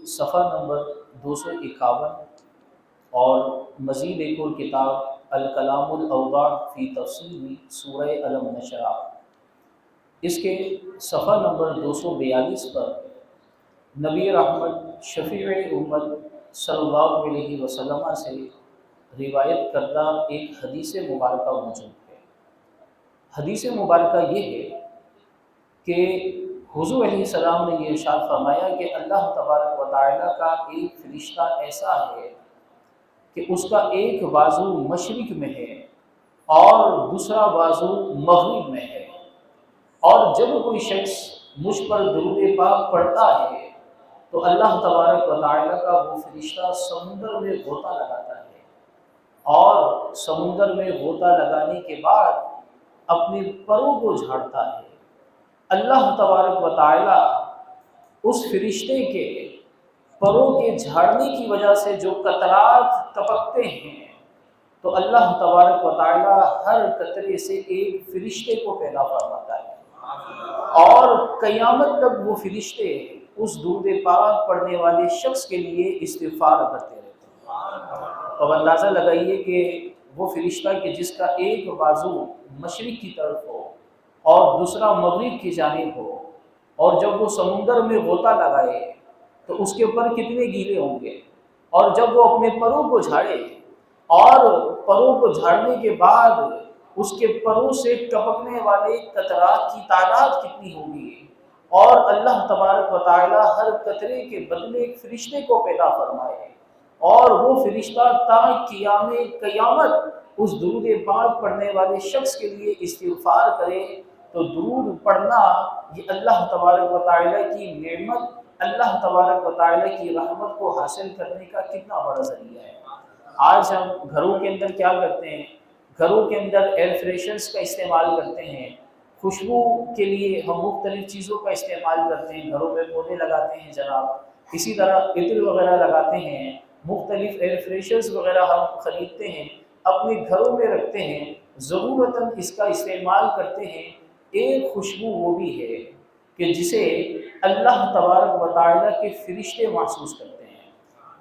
صفحہ نمبر 251 اور مزید ایک اور کتاب الکلام الاوضاع فی تفسیر سورہ الم نشرح، اس کے صفحہ نمبر 242 پر نبی رحمت شفیع امت صلی اللہ علیہ وسلم سے روایت کردہ ایک حدیث مبارکہ موجود ہے۔ حدیث مبارکہ یہ ہے کہ حضور علیہ السلام نے یہ ارشاد فرمایا کہ اللہ تبارک و تعالیٰ کا ایک فرشتہ ایسا ہے کہ اس کا ایک بازو مشرق میں ہے اور دوسرا بازو مغرب میں ہے، اور جب کوئی شخص مجھ پر درود پاک پڑھتا ہے تو اللہ تبارک و تعالیٰ کا وہ فرشتہ سمندر میں غوطہ لگاتا ہے، اور سمندر میں غوطہ لگانے کے بعد اپنے پروں کو جھاڑتا ہے۔ اللہ تبارک و تعالیٰ اس فرشتے کے پروں کے جھاڑنے کی وجہ سے جو قطرات ٹپکتے ہیں تو اللہ تبارک و تعالیٰ ہر قطرے سے ایک فرشتے کو پیدا فرماتا ہے، اور قیامت تک وہ فرشتے اس درود پاک پڑھنے والے شخص کے لیے استغفار کرتے رہتے ہیں۔ تو اندازہ لگائیے کہ وہ فرشتہ کہ جس کا ایک بازو مشرق کی طرف ہو اور دوسرا مغرب کی جانب ہو، اور جب وہ سمندر میں غوطہ لگائے تو اس کے پر کتنے گیلے ہوں گے، اور جب وہ اپنے پروں کو جھاڑے اور پروں کو جھاڑنے کے بعد اس کے پروں سے ٹپکنے والے قطرات کی تعداد کتنی ہوگی، اور اللہ تبارک و تعالیٰ ہر قطرے کے بدلے ایک فرشتے کو پیدا فرمائے، اور وہ فرشتہ تا قیامت اس درود پاک پڑھنے والے شخص کے لیے استغفار کرے، تو درود پڑھنا یہ اللہ تبارک و تعالیٰ کی نعمت، اللہ تبارک و تعالیٰ کی رحمت کو حاصل کرنے کا کتنا بڑا ذریعہ ہے۔ آج ہم گھروں کے اندر کیا کرتے ہیں؟ گھروں کے اندر ایئر فریشنرز کا استعمال کرتے ہیں، خوشبو کے لیے ہم مختلف چیزوں کا استعمال کرتے ہیں، گھروں میں پودے لگاتے ہیں جناب، اسی طرح عطر وغیرہ لگاتے ہیں، مختلف ایئر فریشنرز وغیرہ ہم خریدتے ہیں، اپنے گھروں میں رکھتے ہیں، ضرورتاً اس کا استعمال کرتے ہیں۔ ایک خوشبو وہ بھی ہے کہ جسے اللہ تبارک و تعالیٰ کے فرشتے محسوس کرتے ہیں۔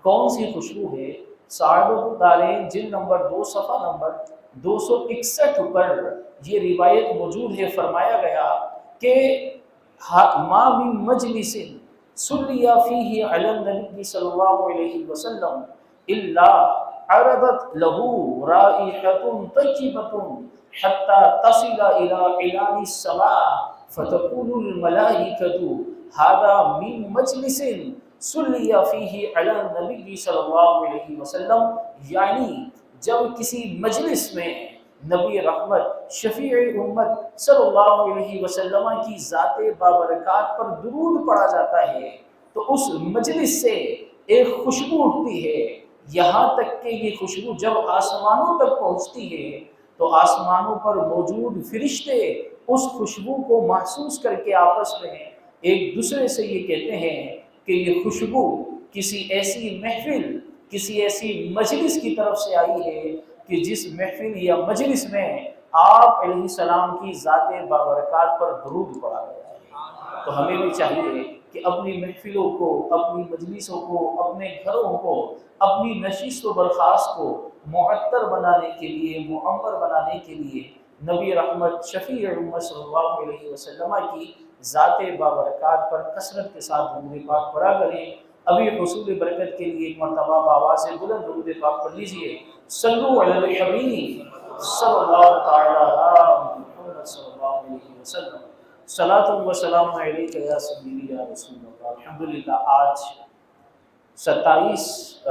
کون سی خوشبو ہے؟ سعادت الدارین جلد نمبر 2 صفحہ نمبر 261 پر یہ روایت موجود ہے، فرمایا گیا کہ ما من مجلس صلی فیہ علی النبی صلی اللہ علیہ وسلم الا عرضت له رائحۃ طیبۃ حتی تصل الی عنان السماء فتقول الملائکۃ ھذا من مجلس صلی فیہ علی النبی صلی اللہ علیہ وسلم، یعنی جب کسی مجلس میں نبی رحمت شفیع امت صلی اللہ علیہ وسلم کی ذات بابرکات پر درود پڑھا جاتا ہے تو اس مجلس سے ایک خوشبو اٹھتی ہے، یہاں تک کہ یہ خوشبو جب آسمانوں تک پہنچتی ہے تو آسمانوں پر موجود فرشتے اس خوشبو کو محسوس کر کے آپس میں ایک دوسرے سے یہ کہتے ہیں کہ یہ خوشبو کسی ایسی محفل، کسی ایسی مجلس کی طرف سے آئی ہے کہ جس محفل یا مجلس میں آپ علیہ السلام کی ذات بابرکات پر درود پڑھا گیا ہے۔ تو ہمیں بھی چاہیے کہ اپنی محفلوں کو، اپنی مجلسوں کو، اپنے گھروں کو، اپنی نشست و برخاست کو معطر بنانے کے لیے، معمر بنانے کے لیے نبی رحمت شفیع امت صلی اللہ علیہ وسلم کی ذات بابرکات پر کثرت کے ساتھ درود پاک پڑھا کریں۔ ابھی حصول برکت کے لیے ایک مرتبہ بآواز بلند درود پاک پڑھ لیجئے، صلو علی الحبیب صلی اللہ تعالی علی محمد صلی اللہ علیہ وسلم، صلاۃ و سلام علیک یا سیدی یا رسول اللہ۔ الحمدللہ آج 27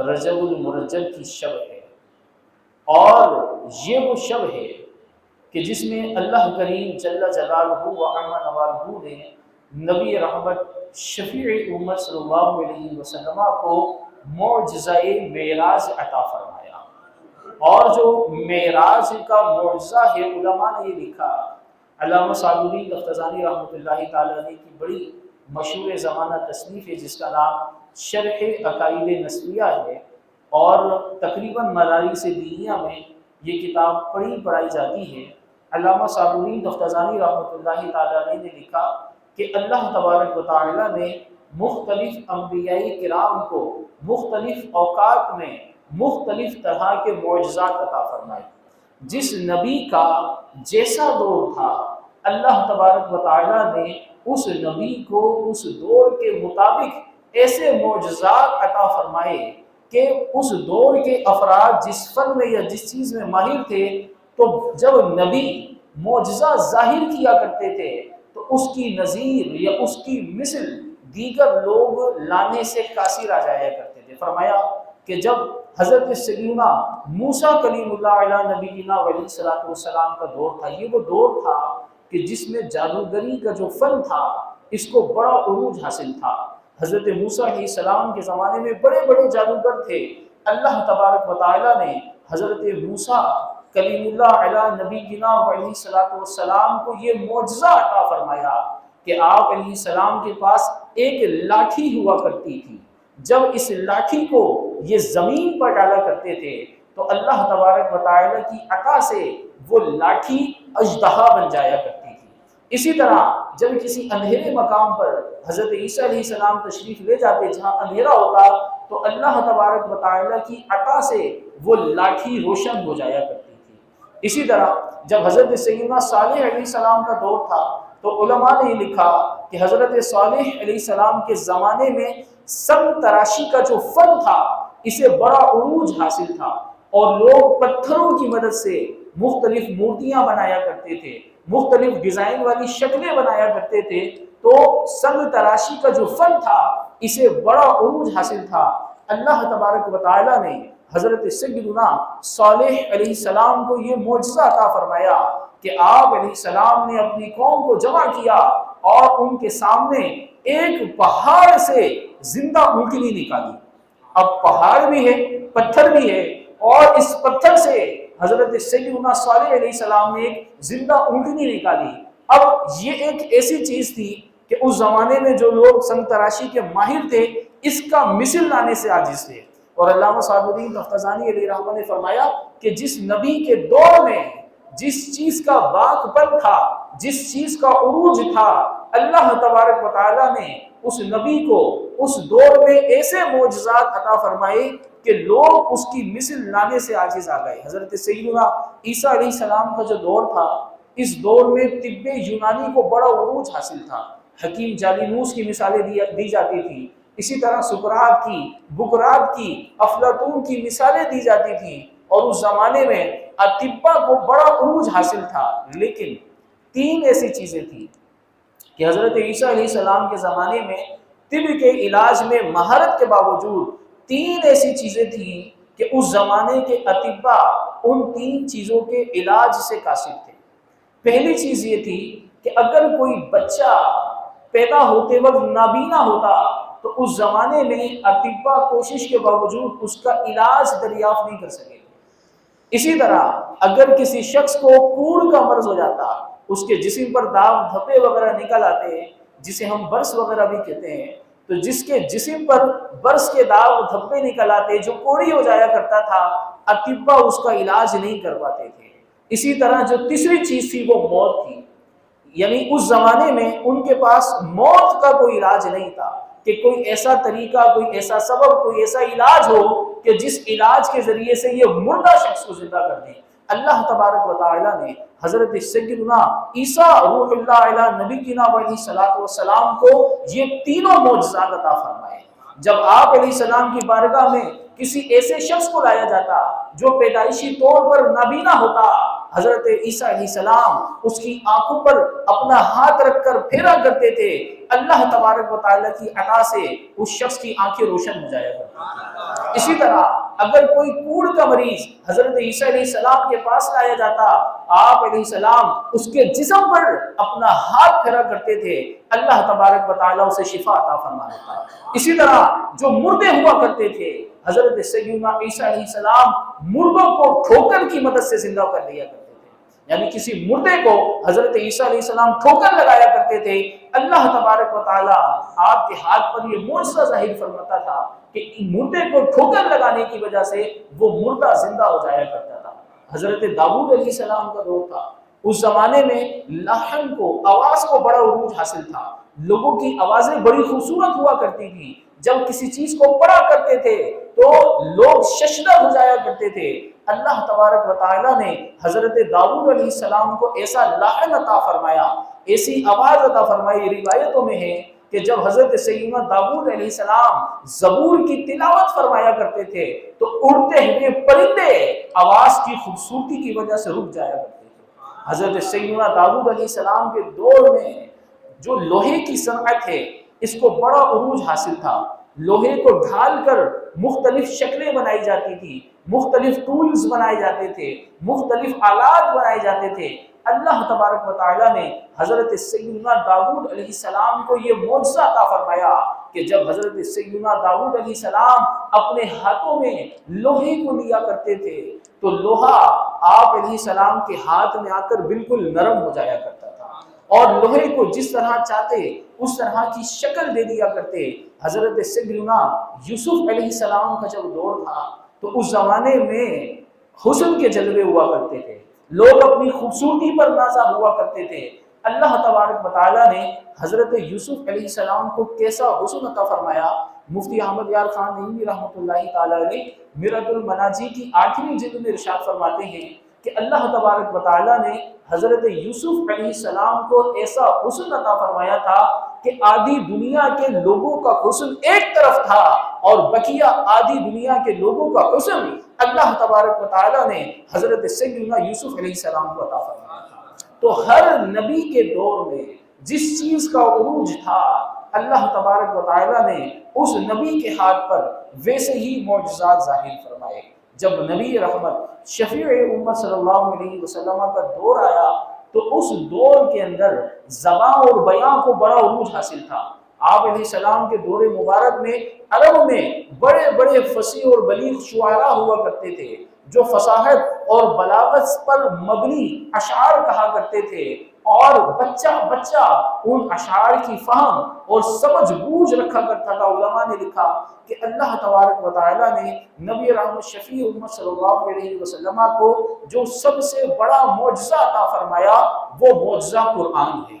رجب المرجب کی شب ہے، اور یہ وہ شب ہے کہ جس میں اللہ کریم جل جلالہ و عظم نوالہ نے نبی رحمت شفیع امت صلی اللہ علیہ وسلم کو معجزہ معراج عطا فرمایا، اور جو معراج کا معجزہ ہے، علماء نے یہ لکھا، علامہ سعد الدین تفتزانی رحمۃ اللہ تعالی علیہ کی بڑی مشہور زمانہ تصنیف ہے جس کا نام شرح عقائد نسبیہ ہے، اور تقریباً مدارس دینیہ میں یہ کتاب پڑھائی جاتی ہے۔ علامہ سعد الدین تفتزانی رحمۃ اللہ تعالی علیہ نے لکھا کہ اللہ تبارک و تعالیٰ نے مختلف انبیاء کرام کو مختلف اوقات میں مختلف طرح کے معجزات عطا فرمائے۔ جس نبی کا جیسا دور تھا اللہ تبارک و تعالیٰ نے اس نبی کو اس دور کے مطابق ایسے معجزات عطا فرمائے کہ اس دور کے افراد جس فن میں یا جس چیز میں ماہر تھے، تو جب نبی معجزہ ظاہر کیا کرتے تھے تو اس کی نظیر یا اس کی مثل دیگر لوگ لانے سے قاصر آ جایا کرتے تھے۔ فرمایا کہ جب حضرت سیدنا موسیٰ کلیم اللہ علیہ نبینا علیہ الصلوۃ والسلام کا دور تھا، یہ وہ دور تھا کہ جس میں جادوگری کا جو فن تھا اس کو بڑا عروج حاصل تھا۔ حضرت موسیٰ علیہ السلام کے زمانے میں بڑے بڑے جادوگر تھے۔ اللہ تبارک و تعالیٰ نے حضرت موسیٰ کلیم اللہ علیہ نبینا علیہ الصلوۃ والسلام کو یہ معجزہ عطا فرمایا کہ آپ علیہ السلام کے پاس ایک لاٹھی ہوا کرتی تھی، جب اس لاٹھی کو یہ زمین پر ڈالا کرتے تھے تو اللہ تبارک و تعالیٰ کی عطا سے وہ لاٹھی اژدہا بن جایا کرتی تھی۔ اسی طرح جب کسی اندھیرے مقام پر حضرت عیسیٰ علیہ السلام تشریف لے جاتے جہاں اندھیرا ہوتا تو اللہ تبارک و تعالیٰ کی عطا سے وہ لاٹھی روشن ہو جایا کرتی تھی۔ اسی طرح جب حضرت سیدنا صالح علیہ السلام کا دور تھا تو علماء نے لکھا کہ حضرت صالح علیہ السلام کے زمانے میں سنگ تراشی کا جو فن تھا اسے بڑا عروج حاصل تھا، اور لوگ پتھروں کی مدد سے مختلف مورتیاں بنایا کرتے تھے، مختلف ڈیزائن والی شکلیں بنایا کرتے تھے۔ تو سنگ تراشی کا جو فن تھا اسے بڑا عروج حاصل تھا۔ اللہ تبارک و تعالیٰ نے حضرت سیدنا صالح علیہ السلام کو یہ معجزہ عطا فرمایا کہ آپ علیہ السلام نے اپنی قوم کو جمع کیا اور ان کے سامنے ایک پہاڑ سے زندہ اونٹنی نکالی۔ اب پہاڑ بھی ہے، پتھر بھی ہے، اور اس پتھر سے حضرت سیدنا صالح علیہ السلام نے ایک زندہ اونٹنی نکالی۔ اب یہ ایک ایسی چیز تھی کہ اس زمانے میں جو لوگ سنگ تراشی کے ماہر تھے اس کا مثل لانے سے عاجز تھے۔ اور علامہ صاحب الدین تفتزانی علیہ رحمہ نے فرمایا کہ جس نبی کے دور میں جس چیز کا باق پن تھا، جس چیز کا عروج تھا، اللہ تبارک و تعالیٰ نے اس نبی کو اس دور میں ایسے معجزات عطا فرمائے کہ لوگ اس کی مثل لانے سے عاجز آ گئے۔ حضرت سیدنا عیسیٰ علیہ السلام کا جو دور تھا اس دور میں طب یونانی کو بڑا عروج حاصل تھا۔ حکیم جالینوس کی مثالیں دی جاتی تھیں، اسی طرح سقراط کی، بقراط کی، افلاطون کی مثالیں دی جاتی تھیں، اور اس زمانے میں اطباء کو بڑا عروج حاصل تھا۔ لیکن تین ایسی چیزیں تھیں کہ حضرت عیسیٰ علیہ السلام کے زمانے میں طب کے علاج میں مہارت کے باوجود تین ایسی چیزیں تھیں کہ اس زمانے کے اطباء ان تین چیزوں کے علاج سے قاصر تھے۔ پہلی چیز یہ تھی کہ اگر کوئی بچہ پیدا ہوتے وقت نابینا ہوتا تو اس زمانے میں اطباء کوشش کے باوجود اس کا علاج دریافت نہیں کر سکے۔ اسی طرح اگر کسی شخص کو کوڑ کا مرض ہو جاتا، اس کے جسم پر داغ دھبے وغیرہ نکل آتے ہیں جسے ہم برس وغیرہ بھی کہتے ہیں، تو جس کے جسم پر برس کے داغ دھبے نکل آتے جو کوڑی ہو جایا کرتا تھا، اطباء اس کا علاج نہیں کر پاتے تھے۔ اسی طرح جو تیسری چیز تھی وہ موت تھی، یعنی اس زمانے میں ان کے پاس موت کا کوئی علاج نہیں تھا کہ کوئی ایسا طریقہ، کوئی ایسا سبب، کوئی ایسا علاج ہو کہ جس علاج کے ذریعے سے یہ مردہ شخص کو زندہ کر دیں۔ اللہ تبارک و تعالیٰ نے حضرت سیدنا عیسیٰ روح اللہ علیہ نبینا علیہ الصلوۃ والسلام کو یہ تینوں معجزات عطا فرمائے۔ جب آپ علیہ السلام کی بارگاہ میں کسی ایسے شخص کو لایا جاتا جو پیدائشی طور پر نابینا ہوتا، حضرت عیسیٰ علیہ السلام اس کی آنکھوں پر اپنا ہاتھ رکھ کر پھیرا کرتے تھے، اللہ تبارک و تعالیٰ کی عطا سے اس شخص کی آنکھیں روشن ہو جایا کرتی۔ اسی طرح اگر کوئی کوڑ کا مریض حضرت عیسیٰ علیہ السلام کے پاس لایا جاتا، آپ علیہ السلام اس کے جسم پر اپنا ہاتھ پھیرا کرتے تھے، اللہ تبارک و تعالیٰ اسے شفا عطا فرما دیتا۔ اسی طرح جو مردے ہوا کرتے تھے، حضرت سیدنا عیسیٰ علیہ السلام مردوں کو ٹھوکر کی مدد سے زندہ کر دیا کرتے تھے، یعنی کسی مردے کو حضرت عیسیٰ علیہ السلام ٹھوکر لگایا کرتے تھے، اللہ تبارک و تعالیٰ آپ کے ہاتھ پر یہ معجزہ ظاہر فرماتا تھا کہ مردے کو ٹھوکر لگانے کی وجہ سے وہ مردہ زندہ ہو جایا کرتا تھا۔ حضرت داؤد علیہ السلام کا دور تھا، اس زمانے میں لحن کو، آواز کو بڑا عروج حاصل تھا۔ لوگوں کی آوازیں بڑی خوبصورت ہوا کرتی تھی، جب کسی چیز کو پڑھا کرتے تھے تو لوگ ششدر ہو جایا کرتے تھے۔ اللہ تبارک و تعالیٰ نے حضرت داؤد علیہ السلام کو ایسا لحن عطا فرمایا، ایسی آواز عطا فرمائی، روایتوں میں ہے کہ جب حضرت سیدنا داؤد علیہ السلام زبور کی تلاوت فرمایا کرتے تھے تو اڑتے ہوئے پرندے آواز کی خوبصورتی کی وجہ سے رک جایا کرتے تھے۔ حضرت سیدنا داؤد علیہ السلام کے دور میں جو لوہے کی صنعت ہے اس کو بڑا عروج حاصل تھا، لوہے کو ڈھال کر مختلف شکلیں بنائی جاتی تھی، مختلف ٹولز بنائے جاتے تھے، مختلف آلات بنائے جاتے تھے۔ اللہ تبارک و تعالیٰ نے حضرت سیدنا داؤد علیہ السلام کو یہ معجزہ عطا فرمایا کہ جب حضرت سیدنا داؤد علیہ السلام اپنے ہاتھوں میں لوہے کو لیا کرتے تھے تو لوہا آپ علیہ السلام کے ہاتھ میں آ کر بالکل نرم ہو جایا کرتا تھا، اور لوہے کو جس طرح چاہتے اس طرح کی شکل دے دیا کرتے۔ حضرت سیدنا یوسف علیہ السلام کا جب دور تھا تو اس زمانے میں حسن کے جلوے ہوا کرتے تھے، لوگ اپنی خوبصورتی پر نازا ہوا کرتے تھے۔ اللہ تبارک و تعالیٰ نے حضرت یوسف علیہ السلام کو کیسا حسن عطا فرمایا۔ مفتی احمد یار خان نعیمی رحمۃ اللہ تعالیٰ علیہ مرۃ المناجی کی 8ویں جلد میں ارشاد فرماتے ہیں کہ اللہ تبارک و تعالیٰ نے حضرت یوسف علیہ السلام کو ایسا حسن عطا فرمایا تھا کہ آدھی دنیا کے لوگوں کا حسن ایک طرف تھا اور بقیہ آدھی دنیا کے لوگوں کا حسن اللہ تبارک و تعالیٰ نے حضرت سیدنا یوسف علیہ السلام کو عطا فرمایا تھا۔ تو ہر نبی کے دور میں جس چیز کا عروج تھا اللہ تبارک و تعالیٰ نے اس نبی کے ہاتھ پر ویسے ہی معجزات ظاہر فرمائے۔ جب نبی رحمت شفیع امت صلی اللہ علیہ وسلم کا دور آیا تو اس دور کے اندر زبان اور بیان کو بڑا عروج حاصل تھا۔ آپ علیہ السلام کے دور مبارک میں عرب میں بڑے بڑے فصیح اور بلیغ شعراء ہوا کرتے تھے جو فصاحت اور بلاغت پر مبنی اشعار کہا کرتے تھے، اور بچہ بچہ ان اشعار کی فہم اور سمجھ بوجھ رکھا کرتا تھا۔ علماء نے لکھا کہ اللہ تبارک و تعالیٰ نے نبی رحمت شفیع امت صلی اللہ علیہ وسلم کو جو سب سے بڑا معجزہ عطا فرمایا وہ معجزہ قرآن ہے۔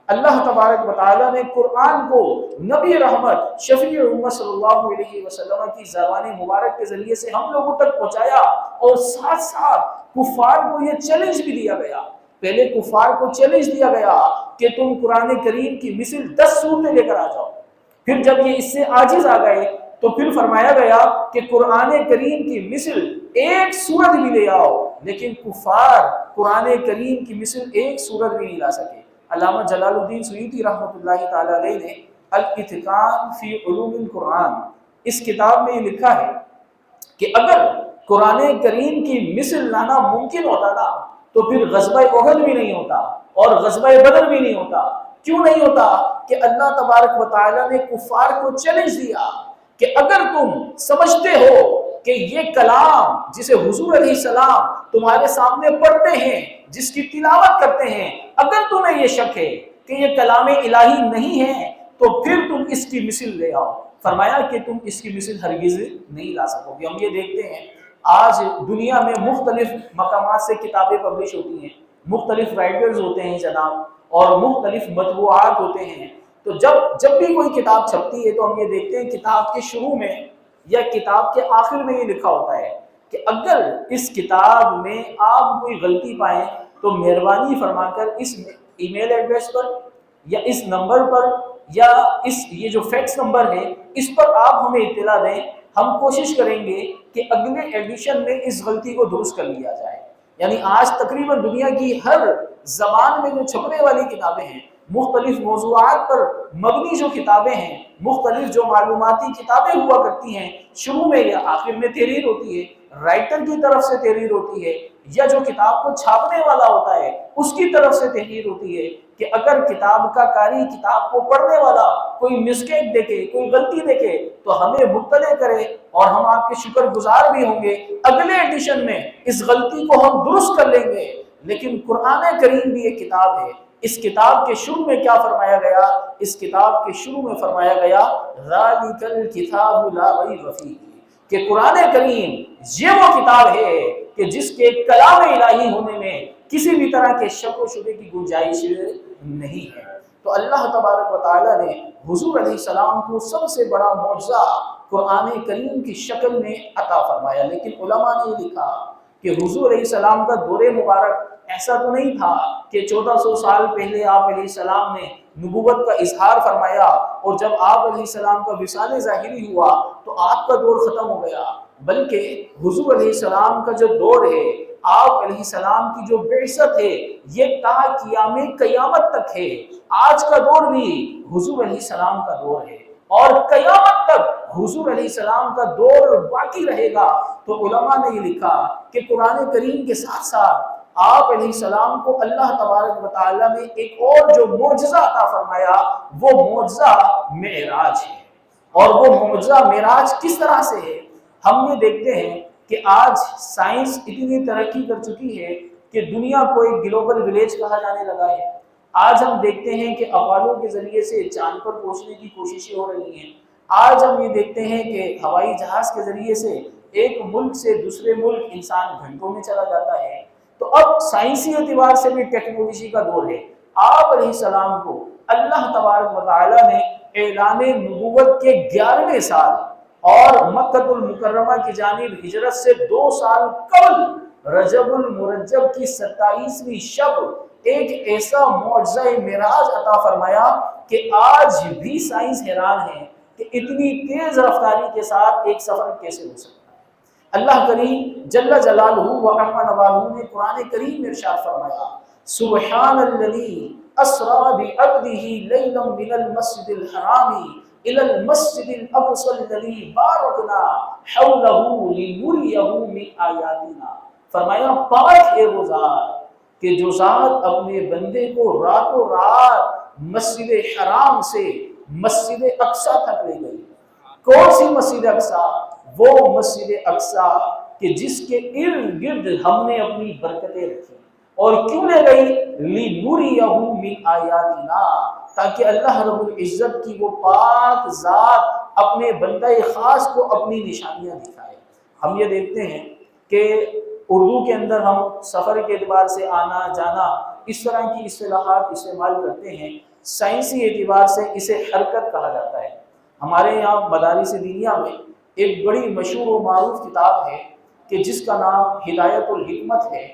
اللہ تبارک و تعالیٰ نے قرآن کو نبی رحمت شفیع امت صلی اللہ علیہ وسلم کی زبان مبارک کے ذریعے سے ہم لوگوں تک پہنچایا، اور ساتھ ساتھ کفار کو یہ چیلنج بھی دیا گیا۔ پہلے کفار کو چیلنج دیا گیا کہ تم قرآن کریم کی مثل 10 صورتیں لے کر آ جاؤ، پھر جب یہ اس سے عاجز آ گئے تو پھر فرمایا گیا کہ قرآن کریم کی مثل 1 سورت بھی لے آؤ، لیکن کفار قرآن کریم کی مثل 1 سورت بھی نہیں لا سکے۔ علامہ جلال الدین سیوطی رحمۃ اللہ تعالی علیہ نے الاتقان فی علوم القرآن اس کتاب میں یہ لکھا ہے کہ اگر قرآن کریم کی مثل لانا ممکن ہوتا نا تو پھر غزوہ احد بھی نہیں ہوتا اور غزوہ بدر بھی نہیں ہوتا۔ کیوں نہیں ہوتا؟ کہ اللہ تبارک و تعالیٰ نے کفار کو چیلنج دیا کہ اگر تم سمجھتے ہو کہ یہ کلام جسے حضور علیہ السلام تمہارے سامنے پڑھتے ہیں، جس کی تلاوت کرتے ہیں، اگر تمہیں یہ شک ہے کہ یہ کلام الہی نہیں ہے تو پھر تم اس کی مثل لے آؤ۔ فرمایا کہ تم اس کی مثل ہرگز نہیں لا سکو گے۔ ہم یہ دیکھتے ہیں آج دنیا میں مختلف مقامات سے کتابیں پبلش ہوتی ہیں، مختلف رائٹرز ہوتے ہیں جناب، اور مختلف مطبوعات ہوتے ہیں۔ تو جب بھی کوئی کتاب چھپتی ہے تو ہم یہ دیکھتے ہیں کتاب کے شروع میں یا کتاب کے آخر میں یہ لکھا ہوتا ہے کہ اگر اس کتاب میں آپ کوئی غلطی پائیں تو مہربانی فرما کر اس ای میل ایڈریس پر یا اس نمبر پر یا یہ جو فیکس نمبر ہے اس پر آپ ہمیں اطلاع دیں، ہم کوشش کریں گے کہ اگلے ایڈیشن میں اس غلطی کو درست کر لیا جائے۔ یعنی آج تقریباً دنیا کی ہر زبان میں جو چھپنے والی کتابیں ہیں، مختلف موضوعات پر مبنی جو کتابیں ہیں، مختلف جو معلوماتی کتابیں ہوا کرتی ہیں، شروع میں یا آخر میں تحریر ہوتی ہے، رائٹر کی طرف سے تحریر ہوتی ہے یا جو کتاب کو چھاپنے والا ہوتا ہے اس کی طرف سے تحریر ہوتی ہے کہ اگر کتاب کا قاری، کتاب کو پڑھنے والا کوئی مسٹیک دیکھے، کوئی غلطی دیکھے تو ہمیں مطلع کرے اور ہم آپ کے شکر گزار بھی ہوں گے۔ اگلے ایڈیشن میں اس غلطی کو ہم درست کر لیں گے۔ لیکن قرآن کریم بھی ایک کتاب ہے۔ اس کتاب کے شروع میں کیا فرمایا گیا؟ اس کتاب کے شروع میں فرمایا گیا ذالک الکتاب لا ریب فیہ، کہ قرآن کریم یہ وہ کتاب ہے کہ جس کے کلام الہی ہونے میں کسی بھی طرح کے شک و شبے کی گنجائش نہیں ہے۔ تو اللہ تبارک و تعالیٰ نے حضور علیہ السلام کو سب سے بڑا معجزہ قرآن کریم کی شکل میں عطا فرمایا، لیکن علماء نے یہ لکھا کہ حضور علیہ السلام کا دور مبارک ایسا تو نہیں تھا کہ 1400 سال پہلے آپ علیہ السلام نے نبوت کا اظہار فرمایا اور جب آپ علیہ السلام کا وصال ظاہری ہوا تو آپ کا دور ختم ہو گیا، بلکہ حضور علیہ السلام کا جو دور ہے، آپ علیہ السلام کی جو بعثت ہے، یہ تا قیام قیامت تک ہے۔ آج کا دور بھی حضور علیہ السلام کا دور ہے اور قیامت تک حضور علیہ السلام کا دور باقی رہے گا۔ تو علماء نے یہ لکھا کہ قرآن کریم کے ساتھ ساتھ آپ علیہ السلام کو اللہ تبارک و تعالیٰ نے ایک اور جو معجزہ عطا فرمایا وہ معجزہ معراج ہے۔ اور وہ معجزہ معراج کس طرح سے ہے؟ ہم یہ دیکھتے ہیں کہ آج سائنس اتنی ترقی کر چکی ہے کہ دنیا کو ایک گلوبل ولیج کہا جانے لگا ہے۔ آج ہم دیکھتے ہیں کہ اپولو کے ذریعے سے چاند پر پہنچنے کی کوششیں ہو رہی ہیں۔ آج ہم یہ دیکھتے ہیں کہ ہوائی جہاز کے ذریعے سے ایک ملک سے دوسرے ملک انسان گھنٹوں میں چلا جاتا ہے۔ تو اب سائنسی اعتبار سے بھی ٹیکنالوجی کا دور ہے۔ آپ علیہ السلام کو اللہ تبارک و تعالیٰ نے اعلان نبوت کے 11ویں سال اور مکہ المکرمہ کی جانب ہجرت سے 2 سال قبل رجب المرجب کی 27ویں شب ایک ایسا معجزہ معراج عطا فرمایا کہ آج بھی سائنس حیران ہے کہ اتنی تیز رفتاری کے ساتھ ایک سفر کیسے ہو سکتا ہے۔ اللہ کریم جل جلالہ و عظم نوالہ نے قرآن کریم میں ارشاد فرمایا، سبحان الذی اسری بعبدہ لیلا من المسجد الحرام الی المسجد الاقصی الذی بارکنا حولہ لنریہ من آیاتنا۔ فرمایا پاک ہے وہ ذات کہ جو ذات اپنے بندے کو راتوں رات مسجد حرام سے مسجد اقصی تک لے گئی۔ کون سی مسجد اقصی؟ وہ مسجد اقصی کہ جس کے ارد گرد ہم نے اپنی برکتیں رکھی۔ اور کیوں لے گئی؟ لِنُرِيَهُ مِنْ آیَاتِنَا، تاکہ اللہ رب العزت کی وہ پاک ذات اپنے بندہ خاص کو اپنی نشانیاں دکھائے۔ ہم یہ دیکھتے ہیں کہ اردو کے اندر ہم سفر کے اعتبار سے آنا جانا اس طرح کی اصطلاحات استعمال کرتے ہیں، سائنسی اعتبار سے اسے حرکت کہا جاتا ہے۔ ہمارے یہاں مدارس دینیہ میں ایک بڑی مشہور و معروف کتاب ہے کہ جس کا نام ہدایت الحکمت ہے،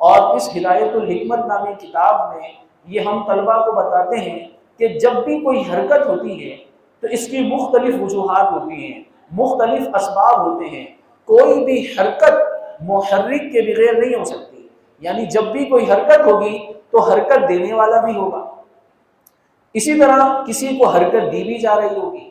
اور اس ہدایت الحکمت نامی کتاب میں یہ ہم طلباء کو بتاتے ہیں کہ جب بھی کوئی حرکت ہوتی ہے تو اس کی مختلف وجوہات ہوتی ہیں، مختلف اسباب ہوتے ہیں۔ کوئی بھی حرکت محرک کے بغیر نہیں ہو سکتی، یعنی جب بھی کوئی حرکت ہوگی تو حرکت دینے والا بھی ہوگا، اسی طرح کسی کو حرکت دی بھی جا رہی ہوگی،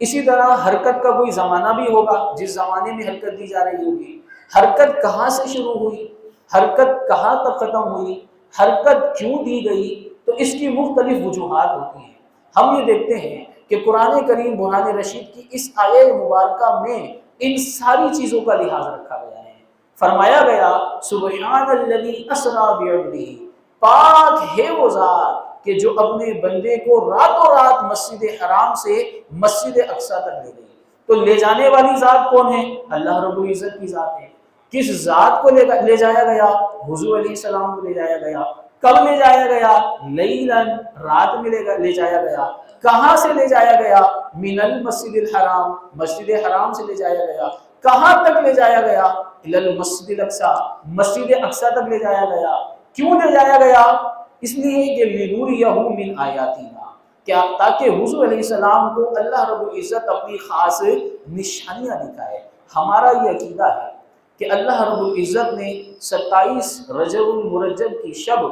اسی طرح حرکت کا کوئی زمانہ بھی ہوگا جس زمانے میں حرکت دی جا رہی ہوگی۔ حرکت کہاں سے شروع ہوئی، حرکت کہاں تک ختم ہوئی، حرکت کیوں دی گئی، تو اس کی مختلف وجوہات ہوتی ہیں۔ ہم یہ دیکھتے ہیں کہ قرآن کریم برہان رشید کی اس آیہ مبارکہ میں ان ساری چیزوں کا لحاظ رکھا گیا ہے۔ فرمایا گیا سبحان الذی اسری بعبدہ، پاک ہے وہ ذات کہ جو اپنے بندے کو راتوں رات مسجد حرام سے مسجد اقصی تک لے گئی۔ تو لے جانے والی ذات کون ہے؟ اللہ رب العزت کی ذات ہے۔ کس ذات کو لے جایا گیا؟ حضور علیہ السلام کو لے جایا گیا۔ کب لے جایا گیا؟ لیلاً، رات میں لے جایا گیا۔ کہاں سے لے جایا گیا؟ من المسجد الحرام، مسجد حرام سے لے جایا گیا۔ کہاں تک لے جایا گیا؟ الی المسجد الاقصی، مسجد اقصی تک لے جایا گیا۔ کیوں لے جایا گیا؟ اس لیے کہ لنریہ من آیاتنا، کیا تاکہ حضور علیہ السلام کو اللہ رب العزت اپنی خاص نشانیاں دکھائے۔ ہمارا یہ عقیدہ ہے کہ اللہ رب العزت نے 27 رجب المرجب کی شب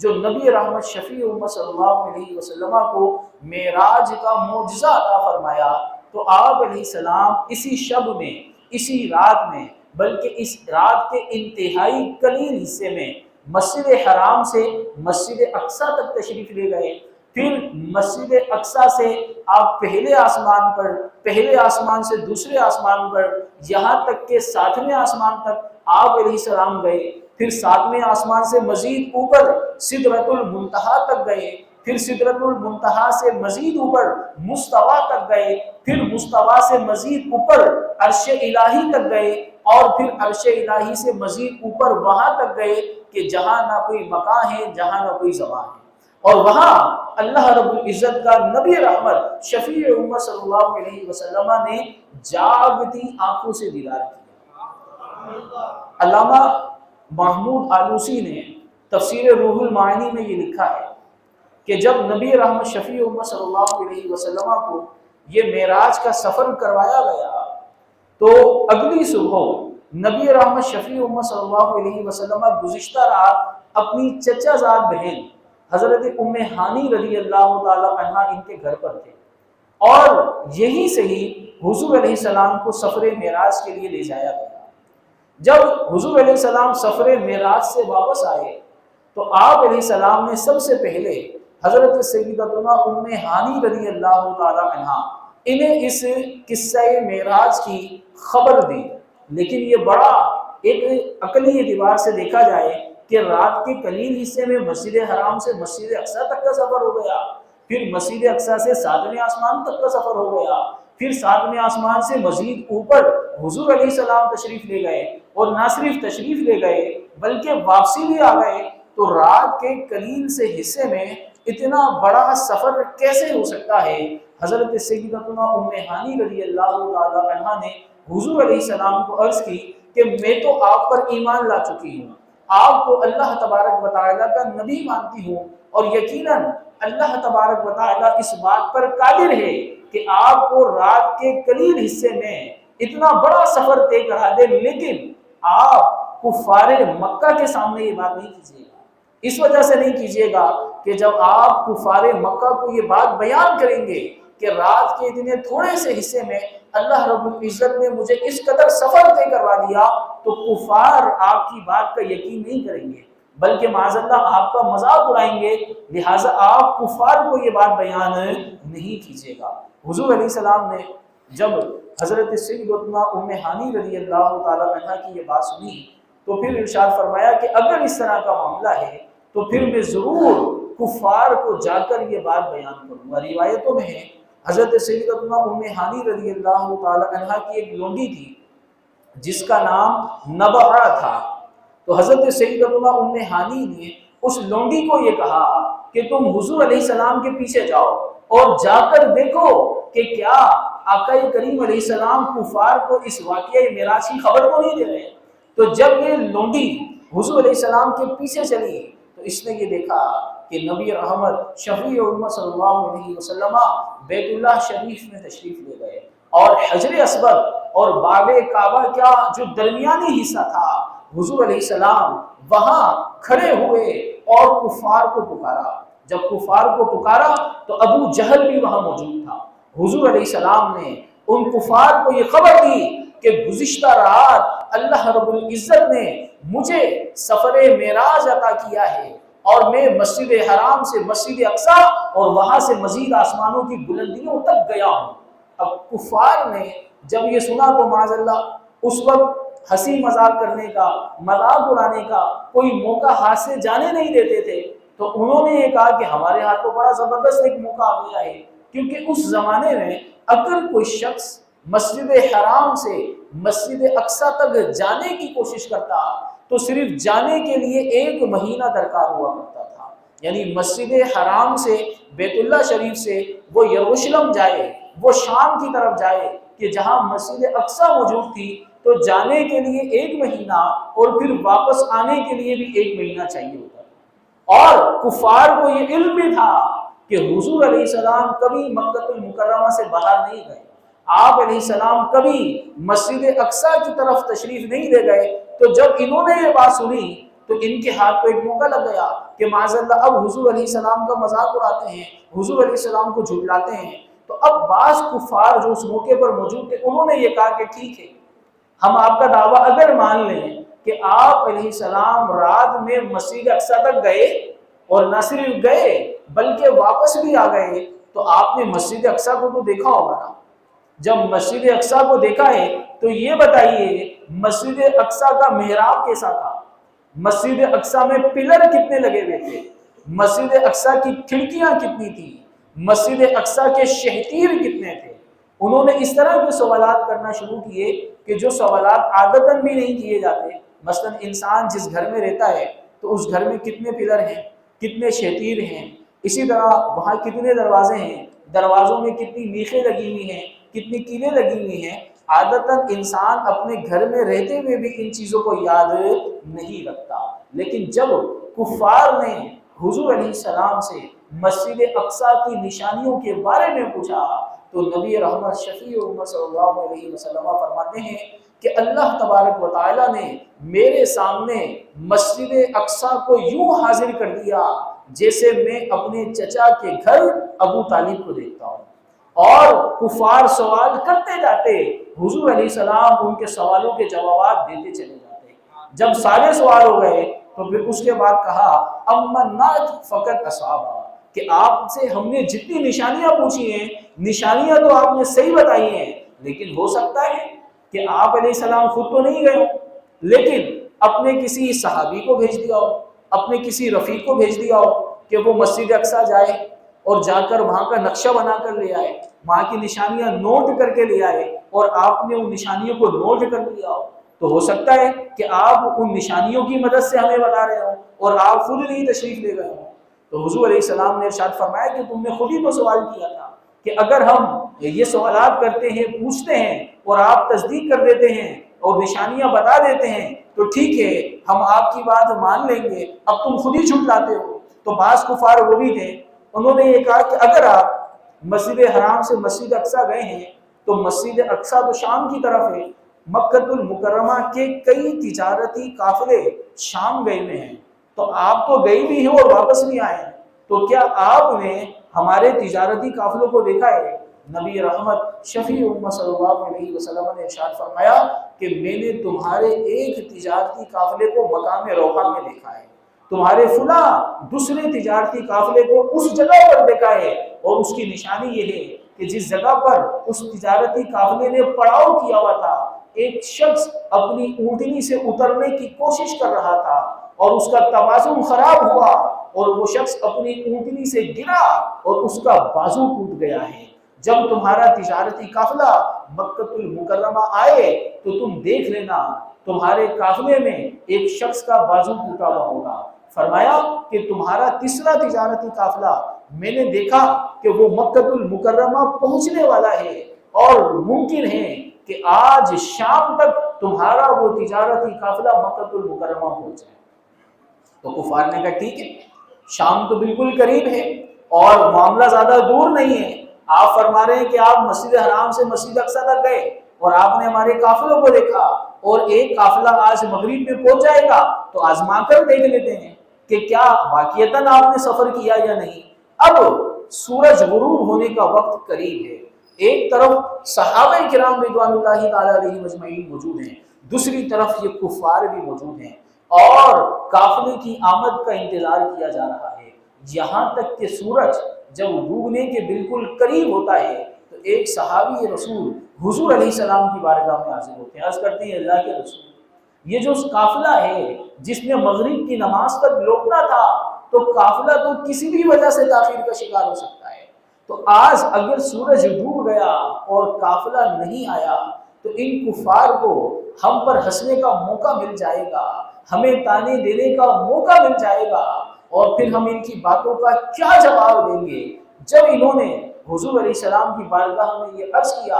جو نبی رحمت شفیع امت صلی اللہ علیہ وسلم کو معراج کا معجزہ عطا فرمایا، تو آپ علیہ السلام اسی شب میں، اسی رات میں، بلکہ اس رات کے انتہائی قلیل حصے میں مسجد حرام سے مسجد اقصی تک تشریف لے گئے۔ پھر مسجد اقصی سے آپ پہلے آسمان پر، پہلے آسمان سے دوسرے آسمان پر، یہاں تک کہ 7ویں آسمان تک آپ علیہ السلام گئے۔ پھر 7ویں آسمان سے مزید اوپر سدرۃ المنتہا تک گئے۔ پھر سدرۃ المنتہا سے مزید اوپر مستوی تک گئے۔ پھر مستوی سے مزید اوپر عرش الہی تک گئے۔ اور پھر عرش الہی سے مزید اوپر وہاں تک گئے کہ جہاں نہ کوئی مکان ہے، جہاں نہ کوئی زمان ہے، اور وہاں اللہ رب العزت کا نبی رحمت شفیع امت صلی اللہ علیہ وسلم نے جاگتی آنکھوں سے دیدار کیا۔ علامہ محمود آلوسی نے تفسیر روح المعانی میں یہ لکھا ہے کہ جب نبی رحمت شفیع امت صلی اللہ علیہ وسلم کو یہ معراج کا سفر کروایا گیا تو اگلی صبح نبی رحمت شفیع امت صلی اللہ علیہ وسلم گزشتہ رات اپنی چچا زاد بہن حضرت ام ہانی رضی اللہ تعالی عنہ ان کے گھر پر تھے، اور یہی سے ہی حضور علیہ السلام کو سفر معراج کے لیے لے جایا گیا۔ جب حضور علیہ السلام سفر معراج سے واپس آئے تو آپ علیہ السلام نے سب سے پہلے حضرت سیدتنا ام ہانی رضی اللہ تعالی عنہ انہیں اس قصہ معراج کی خبر دی، لیکن یہ بڑا ایک عقلی اعتبار سے دیکھا جائے کہ رات کے قلیل حصے میں مسجد حرام سے مسجد اقصی تک کا سفر ہو گیا، پھر مسجد اقصی سے 7ویں آسمان تک کا سفر ہو گیا، پھر 7ویں آسمان سے مزید اوپر حضور علیہ السلام تشریف لے گئے، اور نہ صرف تشریف لے گئے بلکہ واپسی بھی آ گئے۔ تو رات کے قلیل سے حصے میں اتنا بڑا سفر کیسے ہو سکتا ہے؟ حضرت سیدتنا ام ہانی رضی اللہ تعالی عنہ نے حضور علیہ السلام کو عرض کی کہ میں تو آپ پر ایمان لا چکی ہوں، آپ کو اللہ تبارک و تعالیٰ کا نبی مانتی ہوں، اور یقیناً اللہ تبارک و تعالیٰ اس بات پر قادر ہے کہ آپ کو رات کے قلیل حصے میں اتنا بڑا سفر طے کرا دے، لیکن آپ کفار مکہ کے سامنے یہ بات نہیں کیجیے گا۔ اس وجہ سے نہیں کیجیے گا کہ جب آپ کفار مکہ کو یہ بات بیان کریں گے کہ رات کے اتنے تھوڑے سے حصے میں اللہ رب العزت نے مجھے اس قدر سفر طے کروا دیا، تو کفار آپ کی بات کا یقین نہیں کریں گے بلکہ معاذ اللہ آپ کا مذاق اڑائیں گے، لہٰذا آپ کفار کو یہ بات بیان نہیں کیجیے گا۔ حضور علیہ السلام نے جب حضرت سیدتنا ام ہانی رضی اللہ تعالی عنہ کی یہ بات سنی تو پھر ارشاد فرمایا کہ اگر اس طرح کا معاملہ ہے تو پھر میں ضرور کفار کو جا کر یہ بات بیان کروں گا۔ روایتوں میں ہے حضرت سیدتنا ام ہانی رضی اللہ تعالی عنہ کی ایک لونڈی تھی جس کا نام نبعہ تھا، تو حضرت سیدتنا ام ہانی نے اس لونڈی کو یہ کہا کہ تم حضور علیہ السلام کے پیچھے جاؤ اور جا کر دیکھو کہ کیا آقا کریم علیہ السلام کفار کو اس واقعہ معراج کی خبر کو نہیں دے رہے۔ تو جب یہ لونڈی حضور علیہ السلام کے پیچھے چلی تو اس نے یہ دیکھا کہ نبی رحمت شفیع امت صلی اللہ علیہ وسلم بیت اللہ شریف میں تشریف لے گئے، اور حجر اسود اور باب کعبہ کا جو درمیانی حصہ تھا حضور علیہ السلام وہاں کھڑے ہوئے اور کفار کو پکارا۔ جب کفار کو پکارا تو ابو جہل بھی وہاں موجود تھا۔ حضور علیہ السلام نے ان کفار کو یہ خبر دی کہ گزشتہ رات اللہ رب العزت نے مجھے سفر معراج عطا کیا ہے، اور میں مسجد حرام سے مسجد اقصی اور وہاں سے مزید آسمانوں کی بلندیوں تک گیا ہوں۔ اب کفار نے جب یہ سنا تو معاذ اللہ اس وقت ہنسی مذاق کرنے کا، مذاق اڑانے کا کوئی موقع ہاتھ سے جانے نہیں دیتے تھے، تو انہوں نے یہ کہا کہ ہمارے ہاتھ تو بڑا زبردست ایک موقع آ گیا ہے، کیونکہ اس زمانے میں اگر کوئی شخص مسجد حرام سے مسجد اقصی تک جانے کی کوشش کرتا تو صرف جانے کے لیے 1 مہینہ درکار ہوا کرتا تھا، یعنی مسجد حرام سے بیت اللہ شریف سے وہ یروشلم جائے، وہ شام کی طرف جائے کہ جہاں مسجد اقصی موجود تھی، تو جانے کے لیے 1 مہینہ اور پھر واپس آنے کے لیے بھی 1 مہینہ چاہیے ہوتا تھا۔ اور کفار کو یہ علم بھی تھا کہ حضور علیہ السلام کبھی مکہ المکرمہ سے باہر نہیں گئے، آپ علیہ السلام کبھی مسجد اقصی کی طرف تشریف نہیں لے گئے۔ تو جب انہوں نے یہ بات سنی تو ان کے ہاتھ کو ایک موقع لگ گیا کہ معاذ اللہ اب حضور علیہ السلام کا مذاق اڑاتے ہیں، حضور علیہ السلام کو جھٹلاتے ہیں۔ تو اب بعض کفار جو اس موقع پر موجود تھے انہوں نے یہ کہا کہ ٹھیک ہے، ہم آپ کا دعویٰ اگر مان لیں کہ آپ علیہ السلام رات میں مسجد اقصی تک گئے اور نہ صرف گئے بلکہ واپس بھی آ گئے، تو آپ نے مسجد اقصی کو تو دیکھا ہوگا نا۔ جب مسجد اقصی کو دیکھا ہے تو یہ بتائیے مسجد اقصی کا محراب کیسا تھا، مسجد اقصی میں پلر کتنے لگے ہوئے تھے، مسجد اقصی کی کھڑکیاں کتنی تھی، مسجد اقصی کے شہتیر کتنے تھے، انہوں نے اس طرح کے سوالات کرنا شروع کیے کہ جو سوالات عادتاً بھی نہیں کیے جاتے. مثلا انسان جس گھر میں رہتا ہے تو اس گھر میں کتنے پلر ہیں، کتنے شتیر ہیں، اسی طرح وہاں کتنے دروازے ہیں، دروازوں میں کتنی میخیں لگی ہوئی ہیں، کتنی کیلیں لگی ہوئی ہیں. عادتاً انسان اپنے گھر میں رہتے ہوئے بھی ان چیزوں کو یاد نہیں رکھتا. لیکن جب کفار نے حضور علیہ السلام سے مسجد اقصی کی نشانیوں کے بارے میں پوچھا تو نبی رحمت شفیع امت صلی اللہ علیہ وسلم فرماتے ہیں کہ اللہ تبارک و تعالیٰ نے میرے سامنے مسجد اقصی کو یوں حاضر کر دیا جیسے میں اپنے چچا کے گھر ابو طالب کو دیکھتا ہوں. اور کفار سوال کرتے جاتے، حضور علیہ السلام ان کے سوالوں کے جوابات دیتے چلے جاتے. جب سارے سوال ہو گئے تو پھر اس کے بعد کہا امنات فقط اصحابہ، کہ آپ سے ہم نے جتنی نشانیاں پوچھی ہیں، نشانیاں تو آپ نے صحیح بتائی ہیں، لیکن ہو سکتا ہے کہ آپ علیہ السلام خود تو نہیں گئے ہو، لیکن اپنے کسی صحابی کو بھیج دیا ہو، اپنے کسی رفیق کو بھیج دیا ہو کہ وہ مسجد اقصی جائے اور جا کر وہاں کا نقشہ بنا کر لے آئے، وہاں کی نشانیاں نوٹ کر کے لے آئے اور آپ نے ان نشانیوں کو نوٹ کر لیا ہو. تو ہو سکتا ہے کہ آپ ان نشانیوں کی مدد سے ہمیں بتا رہے ہوں اور آپ خود نہیں تشریف لے گئے ہوں. تو حضور علیہ السلام نے ارشاد فرمایا کہ تم نے خود ہی تو سوال کیا تھا کہ اگر ہم یہ سوالات کرتے ہیں، پوچھتے ہیں اور آپ تصدیق کر دیتے ہیں اور نشانیاں بتا دیتے ہیں تو ٹھیک ہے، ہم آپ کی بات مان لیں گے، اب تم خود ہی جھٹلاتے ہو. تو بعض کفار وہ بھی تھے، انہوں نے یہ کہا کہ اگر آپ مسجد حرام سے مسجد اقصی گئے ہیں تو مسجد اقصی تو شام کی طرف ہے، مکہ المکرمہ کے کئی تجارتی قافلے شام گئے ہوئے ہیں، تو آپ تو گئے بھی ہیں اور واپس بھی آئے ہیں، تو کیا آپ نے ہمارے تجارتی قافلوں کو دیکھا ہے؟ نبی رحمت شفیع امت صلی اللہ علیہ وسلم نے ارشاد فرمایا کہ میں نے تمہارے ایک تجارتی قافلے کو مقام روحا میں دیکھا ہے، تمہارے فلاں دوسرے تجارتی قافلے کو اس جگہ پر دیکھا ہے، اور اس کی نشانی یہ ہے کہ جس جگہ پر اس تجارتی قافلے نے پڑاؤ کیا ہوا تھا، ایک شخص اپنی اونٹنی سے اترنے کی کوشش کر رہا تھا اور اس کا توازن خراب ہوا اور وہ شخص اپنی اونٹنی سے گرا اور اس کا بازو ٹوٹ گیا ہے. جب تمہارا تجارتی قافلہ مکہ المکرمہ آئے تو تم دیکھ لینا تمہارے قافلے میں ایک شخص کا بازو ٹوٹا ہوا ہوگا. فرمایا کہ تمہارا تیسرا تجارتی قافلہ میں نے دیکھا کہ وہ مکہ المکرمہ پہنچنے والا ہے اور ممکن ہے کہ آج شام تک تمہارا وہ تجارتی قافلہ مکہ المکرمہ پہنچ جائے. تو کفار نے کہا ٹھیک ہے، شام تو بالکل قریب ہے اور معاملہ زیادہ دور نہیں ہے، آپ فرما رہے ہیں کہ آپ مسجد حرام سے مسجد اقصی تک گئے اور آپ نے ہمارے قافلوں کو دیکھا اور ایک قافلہ آج مغرب میں پہنچ جائے گا، تو آزما کر دیکھ لیتے ہیں کہ کیا واقعتاً آپ نے سفر کیا یا نہیں. اب سورج غروب ہونے کا وقت قریب ہے، ایک طرف صحابہ کرام رضوان اللہ تعالی علیہم اجمعین موجود ہیں، دوسری طرف یہ کفار بھی موجود ہیں اور قافلے کی آمد کا انتظار کیا جا رہا ہے، یہاں تک کہ سورج جب ڈوبنے کے بالکل قریب ہوتا ہے تو ایک صحابی رسول حضور علیہ السلام کی بارگاہ میں حاضر ہوتے ہیں، عرض کرتے ہیں اللہ کے رسول، یہ جو قافلہ ہے جس نے مغرب کی نماز تک لوٹنا تھا، تو قافلہ تو کسی بھی وجہ سے تاخیر کا شکار ہو سکتا ہے، تو آج اگر سورج ڈوب گیا اور قافلہ نہیں آیا تو ان کفار کو ہم پر ہنسنے کا موقع مل جائے گا، ہمیں تانے دینے کا موقع مل جائے گا، اور پھر ہم ان کی باتوں کا کیا جواب دیں گے. جب انہوں نے حضور علیہ السلام کی بارگاہ میں یہ عرض کیا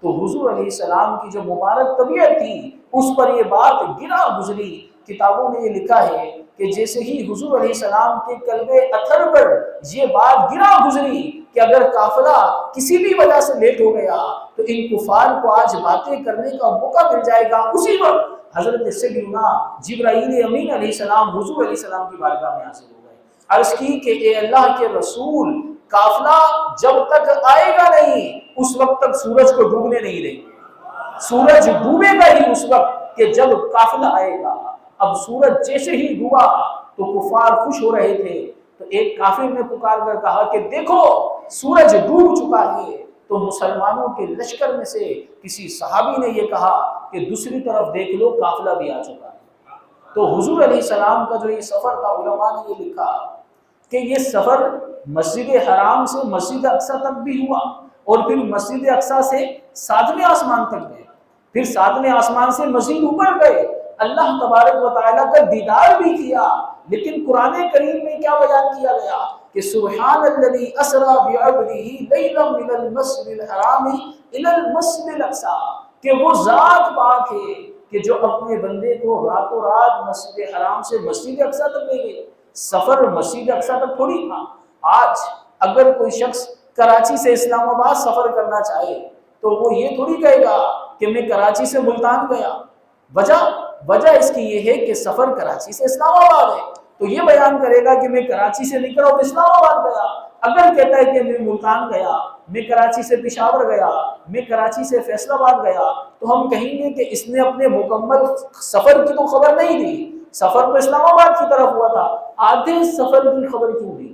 تو حضور علیہ السلام کی جو مبارک طبیعت تھی اس پر یہ بات گرا گزری. کتابوں میں یہ لکھا ہے کہ جیسے ہی حضور علیہ السلام کے قلب اطہر پر یہ بات گرا گزری کہ اگر قافلہ کسی بھی وجہ سے لیٹ ہو گیا تو ان کفار کو آج باتیں کرنے کا موقع مل جائے گا، اسی وقت حضرت سیدنا جبرائیل امین علیہ السلام حضور علیہ السلام کی بارگاہ میں حاضر ہو گئے. عرض کی کہ اے اللہ کے رسول، قافلہ جب تک آئے گا نہیں اس وقت تک سورج کو ڈوبنے نہیں دیں گے، سورج ڈوبے گا ہی اس وقت کہ جب قافلہ آئے گا. اب سورج جیسے ہی ڈوبا تو کفار خوش ہو رہے تھے، تو ایک کافر نے پکار کر کہا کہ دیکھو سورج ڈوب چکا ہے. تو مسلمانوں کے لشکر میں سے کسی صحابی نے یہ کہا کہ دوسری طرف دیکھ لو قافلہ بھی آ چکا ہے. تو حضور علیہ السلام کا جو یہ سفر تھا، علماء نے یہ لکھا کہ یہ سفر مسجد حرام سے مسجد اقصی تک بھی ہوا اور پھر مسجد اقصیٰ سے 7ویں آسمان تک گئے، پھر 7ویں آسمان سے مزید اوپر گئے، اللہ تبارک و تعالیٰ کا دیدار بھی کیا۔ لیکن قرآن کریم میں کیا بیان کیا گیا کہ سبحان الذی اسری بعبدہ لیلا من المسجد الحرام الی المسجد الاقصیٰ، کہ وہ ذات پاک ہے کہ جو اپنے بندے کو راتوں رات مسجد حرام سے مسجد اقصیٰ تک لے گئے۔ سفر مسجد اقصیٰ تک تھوڑی تھا۔ آج اگر کوئی شخص کراچی سے اسلام آباد سفر کرنا چاہے تو وہ یہ تھوڑی کہے گا کہ میں کراچی سے ملتان گیا۔ وجہ اس کی یہ ہے کہ سفر کراچی سے اسلام آباد ہے، تو یہ بیان کرے گا کہ میں کراچی سے نکلا اور اسلام آباد گیا۔ اگر کہتا ہے کہ میں ملتان گیا، میں کراچی سے پشاور گیا، میں کراچی سے فیصل آباد گیا، تو ہم کہیں گے کہ اس نے اپنے مکمل سفر کی تو خبر نہیں دی۔ سفر تو اسلام آباد کی طرف ہوا تھا، آدھے سفر کی خبر کیوں دی؟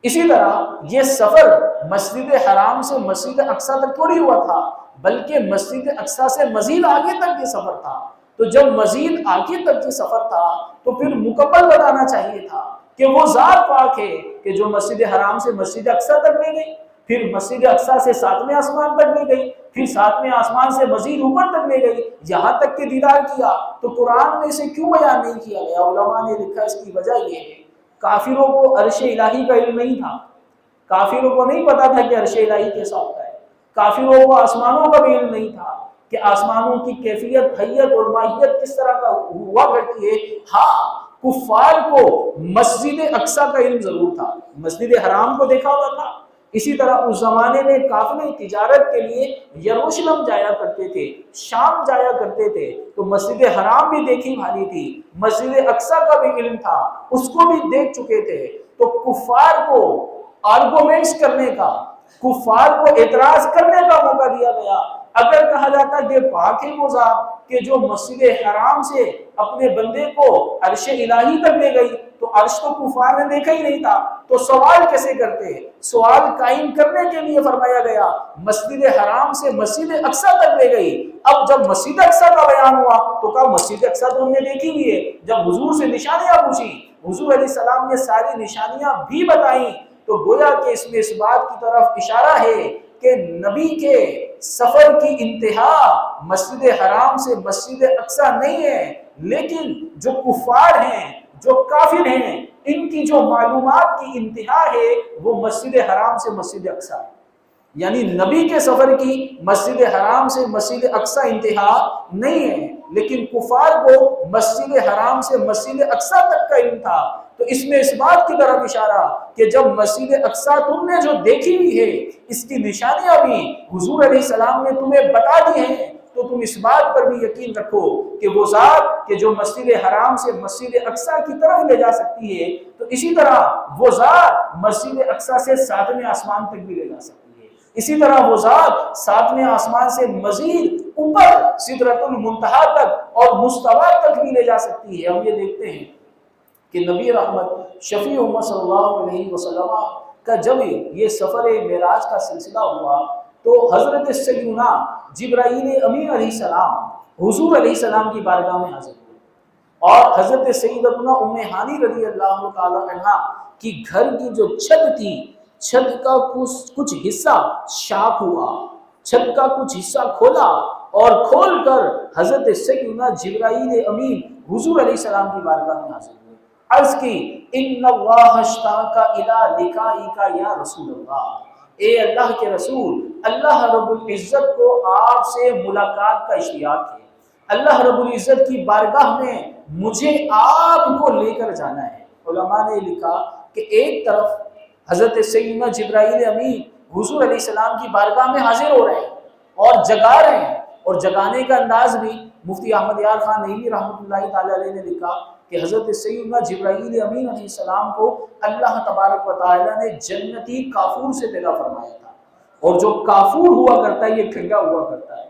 اسی طرح یہ سفر مسجد حرام سے مسجد اقصیٰ تک تھوڑی ہوا تھا، بلکہ مسجد اقصیٰ سے مزید آگے تک یہ سفر تھا۔ تو جب مزید آگے تک یہ سفر تھا تو پھر مکمل بتانا چاہیے تھا کہ وہ ذات پاک ہے کہ جو مسجد حرام سے مسجد اقصیٰ تک لے گئی، پھر مسجد اقصیٰ سے 7ویں آسمان تک لے گئی، پھر 7ویں آسمان سے مزید اوپر تک لے گئی، یہاں تک کہ دیدار کیا۔ تو قرآن میں اسے کیوں بیان نہیں کیا گیا؟ علماء نے لکھا اس کی وجہ یہ ہے، کافروں کو عرش الہی کا علم نہیں تھا، کافروں کو نہیں پتا تھا کہ عرش الہی کیسا ہوتا ہے، کافروں کو آسمانوں کا بھی علم نہیں تھا کہ آسمانوں کی کیفیت، حیت اور ماہیت کس طرح کا ہوا کرتی ہے۔ ہاں، کفار کو مسجد اقصیٰ کا علم ضرور تھا، مسجد حرام کو دیکھا ہوا تھا۔ اسی طرح اس زمانے میں قافلے تجارت کے لیے یروشلم جایا کرتے تھے، شام جایا کرتے تھے، تو مسجد حرام بھی دیکھی بھالی تھی، مسجد اقصیٰ کا بھی علم تھا، اس کو بھی دیکھ چکے تھے۔ تو کفار کو آرگومنٹس کرنے کا، کفار کو اعتراض کرنے کا موقع دیا گیا۔ اگر کہا جاتا کہ پاک ہے وہ ذات کہ جو مسجد حرام سے اپنے بندے کو عرش الہی تک لے گئی، تو عرش تو کفار نے دیکھا ہی نہیں تھا، تو سوال کیسے کرتے؟ سوال قائم کرنے کے لیے فرمایا گیا مسجد حرام سے مسجد اقصیٰ تک لے گئی۔ اب جب مسجد اقصیٰ کا بیان ہوا تو کہا مسجد اقصیٰ تو ہم نے دیکھی ہوئی ہے۔ جب حضور سے نشانیاں پوچھی، حضور علیہ السلام نے ساری نشانیاں بھی بتائیں، تو گویا کہ اس میں اس بات کی طرف اشارہ ہے کہ نبی کے سفر کی انتہا مسجد حرام سے مسجد اقصیٰ نہیں ہے، لیکن جو کفار ہیں، جو کافر ہیں، ان کی جو معلومات کی انتہا ہے وہ مسجد حرام سے مسجد اقصیٰ ہے۔ یعنی نبی کے سفر کی مسجد حرام سے مسجد اقصیٰ انتہا نہیں ہے، لیکن کفار کو مسجد حرام سے مسجد اقصیٰ تک کا علم تھا۔ تو اس میں اس بات کی طرف اشارہ کہ جب مسجد اقصیٰ تم نے جو دیکھی ہوئی ہے، اس کی نشانیاں بھی حضور علیہ السلام نے تمہیں بتا دی ہیں، تو تم اس بات پر بھی یقین رکھو کہ وہ ذات کہ جو مسجد حرام سے مسجد اقصیٰ کی طرف لے جا سکتی ہے، تو اسی طرح وہ ذات مسجد اقصیٰ سے 7ویں آسمان تک بھی لے جا سکتی ہے۔ اسی طرح وہ ذات 7ویں آسمان سے مزید اوپر سدرۃ المنتہا تک اور مستوی تک بھی لے جا سکتی ہے۔ ہم یہ دیکھتے ہیں کہ نبی رحمت شفیع امت صلی اللہ علیہ وسلم کا جب یہ سفر معراج کا سلسلہ ہوا تو حضرت سیدنا جبرائیل امین علیہ السلام حضور علیہ السلام کی بارگاہ میں حاضر ہوئے، اور حضرت سیدتنا ام ہانی رضی اللہ تعالی عنہا کی گھر کی جو چھت تھی، چھت کا کچھ حصہ شاک ہوا، چھت کا کچھ حصہ کھولا، اور کھول کر حضرت سیدنا جبرائیل امین حضور علیہ السلام کی بارگاہ میں حاضر ہوئے۔ عرض کی ان اللہ اشتاق الی لقائک یا رسول اللہ، اے اللہ کے رسول، اللہ رب العزت کو آپ سے ملاقات کا اشتیاق ہے، اللہ رب العزت کی بارگاہ میں مجھے آپ کو لے کر جانا ہے۔ علماء نے لکھا کہ ایک طرف حضرت سیدنا جبرائیل امین حضور علیہ السلام کی بارگاہ میں حاضر ہو رہے ہیں اور جگا رہے ہیں، اور جگانے کا انداز بھی مفتی احمد یار خان نیلی رحمۃ اللہ تعالی علیہ نے لکھا کہ حضرت سیدنا جبرائیل امین علیہ السلام کو اللہ تبارک و تعالی نے جنتی کافور سے پیدا فرمایا تھا، اور جو کافور ہوا کرتا ہے یہ کھنگا ہوا کرتا ہے۔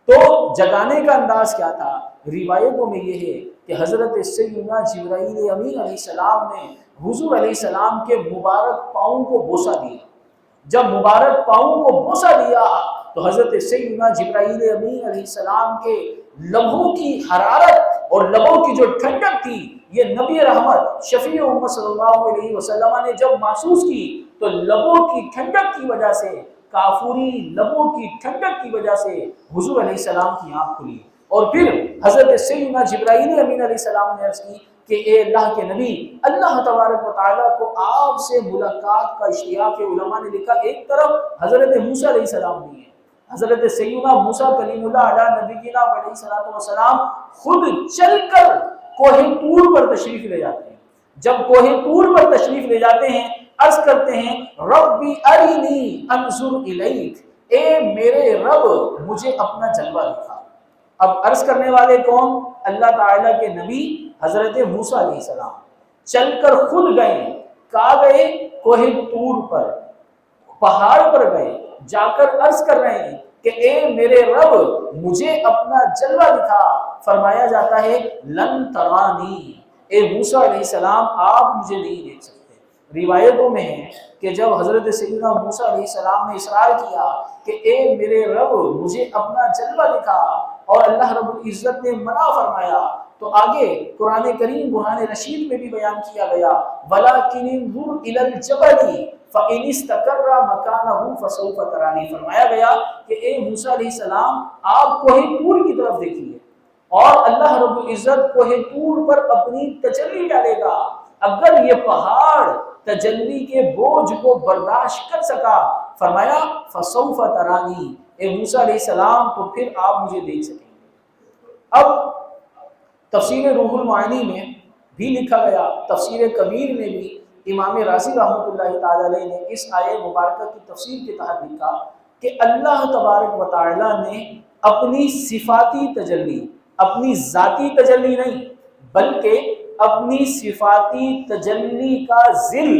تو جگانے کا انداز کیا تھا؟ روایتوں میں یہ ہے کہ حضرت سیدنا جبرائیل امین علیہ السلام نے حضور علیہ السلام کے مبارک پاؤں کو بوسہ دیا۔ جب مبارک پاؤں کو بوسہ دیا تو حضرت سیدنا جبرائیل امین علیہ السلام کے لبوں کی حرارت اور لبوں کی جو ٹھنڈک تھی، یہ نبی رحمت شفیع امت صلی اللہ علیہ وسلم نے جب محسوس کی تو لبوں کی ٹھنڈک کی وجہ سے کافوری لبوں کی ٹھنڈک کی وجہ سے حضور علیہ السلام کی آنکھ کھلی، اور پھر حضرت سیدنا جبرائیل امین علیہ السلام نے عرض کی کہ اے اللہ کے نبی، اللہ تبارک و تعالیٰ کو آپ سے ملاقات کا اشتیاق ہے۔ علماء نے لکھا ایک طرف حضرت موسیٰ علیہ السلام بھی ہیں، حضرت سیدنا موسیٰ کلیم اللہ علیہ نبینا علیہ السلام خود چل کر کوہ طور پر تشریف لے جاتے ہیں۔ جب کوہ طور پر تشریف لے جاتے ہیں، عرض کرتے ہیں ربی ارینی انظر الیک، اے میرے رب مجھے اپنا جلوہ دکھا۔ اب عرض کرنے والے کون؟ اللہ تعالیٰ کے نبی حضرت موسیٰ علیہ السلام چل کر خود گئے، کہاں گئے؟ کوہ طور پر، پہاڑ پر گئے، جا کر عرض کر رہے ہیں کہ اے میرے رب مجھے اپنا جلوہ دکھا۔ فرمایا جاتا ہے لن ترانی، اے موسیٰ علیہ السلام آپ مجھے نہیں دیکھ سکتے۔ روایتوں میں ہے کہ جب حضرت سیدنا موسیٰ علیہ السلام نے اصرار کیا کہ اے میرے رب مجھے اپنا جلوہ دکھا، اور اللہ رب العزت نے منع فرمایا، تو آگے قرآن کریم برہان رشید میں بھی بیان کیا گیا وَلَكِنِ انظُرْ إِلَى الْجَبَلِ فَإِنِ اسْتَقَرَّ مَكَانَهُ فَسَوْفَ تَرَانِي۔ فرمایا گیا کہ اے موسیٰ علیہ السلام آپ کوہ طور کی طرف دیکھیے، اور اللہ رب العزت کوہ طور پر اپنی تجلی ڈالے گا۔ اگر یہ پہاڑ تجلی کے بوجھ کو برداشت کر سکا، فرمایا فَسَوْفَ تَرَانِي، اے موسیٰ علیہ السلام تو پھر آپ مجھے دیکھ سکیں گے۔ اب تفسیر روح المعانی میں بھی لکھا گیا، تفسیر کبیر میں بھی امام رازی رحمۃ اللہ تعالی علیہ نے اس آیہ مبارکہ کی تفسیر کے تحت لکھا کہ اللہ تبارک و تعالی نے اپنی صفاتی تجلی، اپنی ذاتی تجلی نہیں بلکہ اپنی صفاتی تجلی کا ظل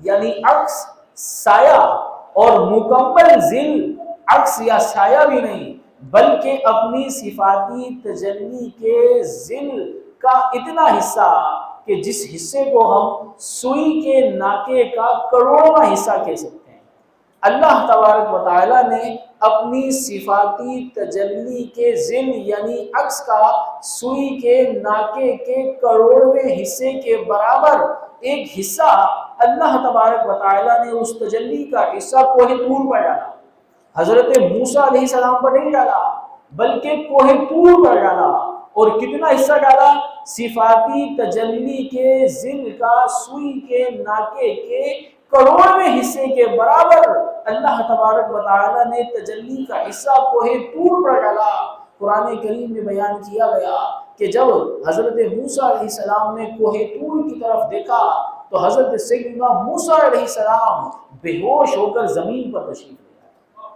یعنی عکس، سایہ، اور مکمل ظل عکس یا سایہ بھی نہیں بلکہ اپنی صفاتی تجلی کے ظل کا اتنا حصہ کہ جس حصے کو ہم سوئی کے ناکے کا کروڑواں حصہ کہہ سکتے ہیں، اللہ تبارک و تعالی نے اپنی صفاتی تجلی کے ظل یعنی عکس کا سوئی کے ناکے کے کروڑویں حصے کے برابر ایک حصہ اللہ تبارک و تعالی نے اس تجلی کا حصہ کوہ طور پر ڈالا۔ حضرت موسیٰ علیہ السلام پر نہیں ڈالا بلکہ کوہ طور پر ڈالا، اور کتنا حصہ ڈالا؟ صفاتی تجلی کے ظل کا سوئی کے ناکے کے کروڑویں حصے کے برابر اللہ تبارک و تعالی نے تجلی کا حصہ کوہ طور پر ڈالا۔ قرآن کریم میں بیان کیا گیا کہ جب حضرت موسیٰ علیہ السلام نے کوہ طور کی طرف دیکھا تو حضرت سیدنا موسیٰ علیہ السلام بے ہوش ہو کر زمین پر تشریف لے آئے۔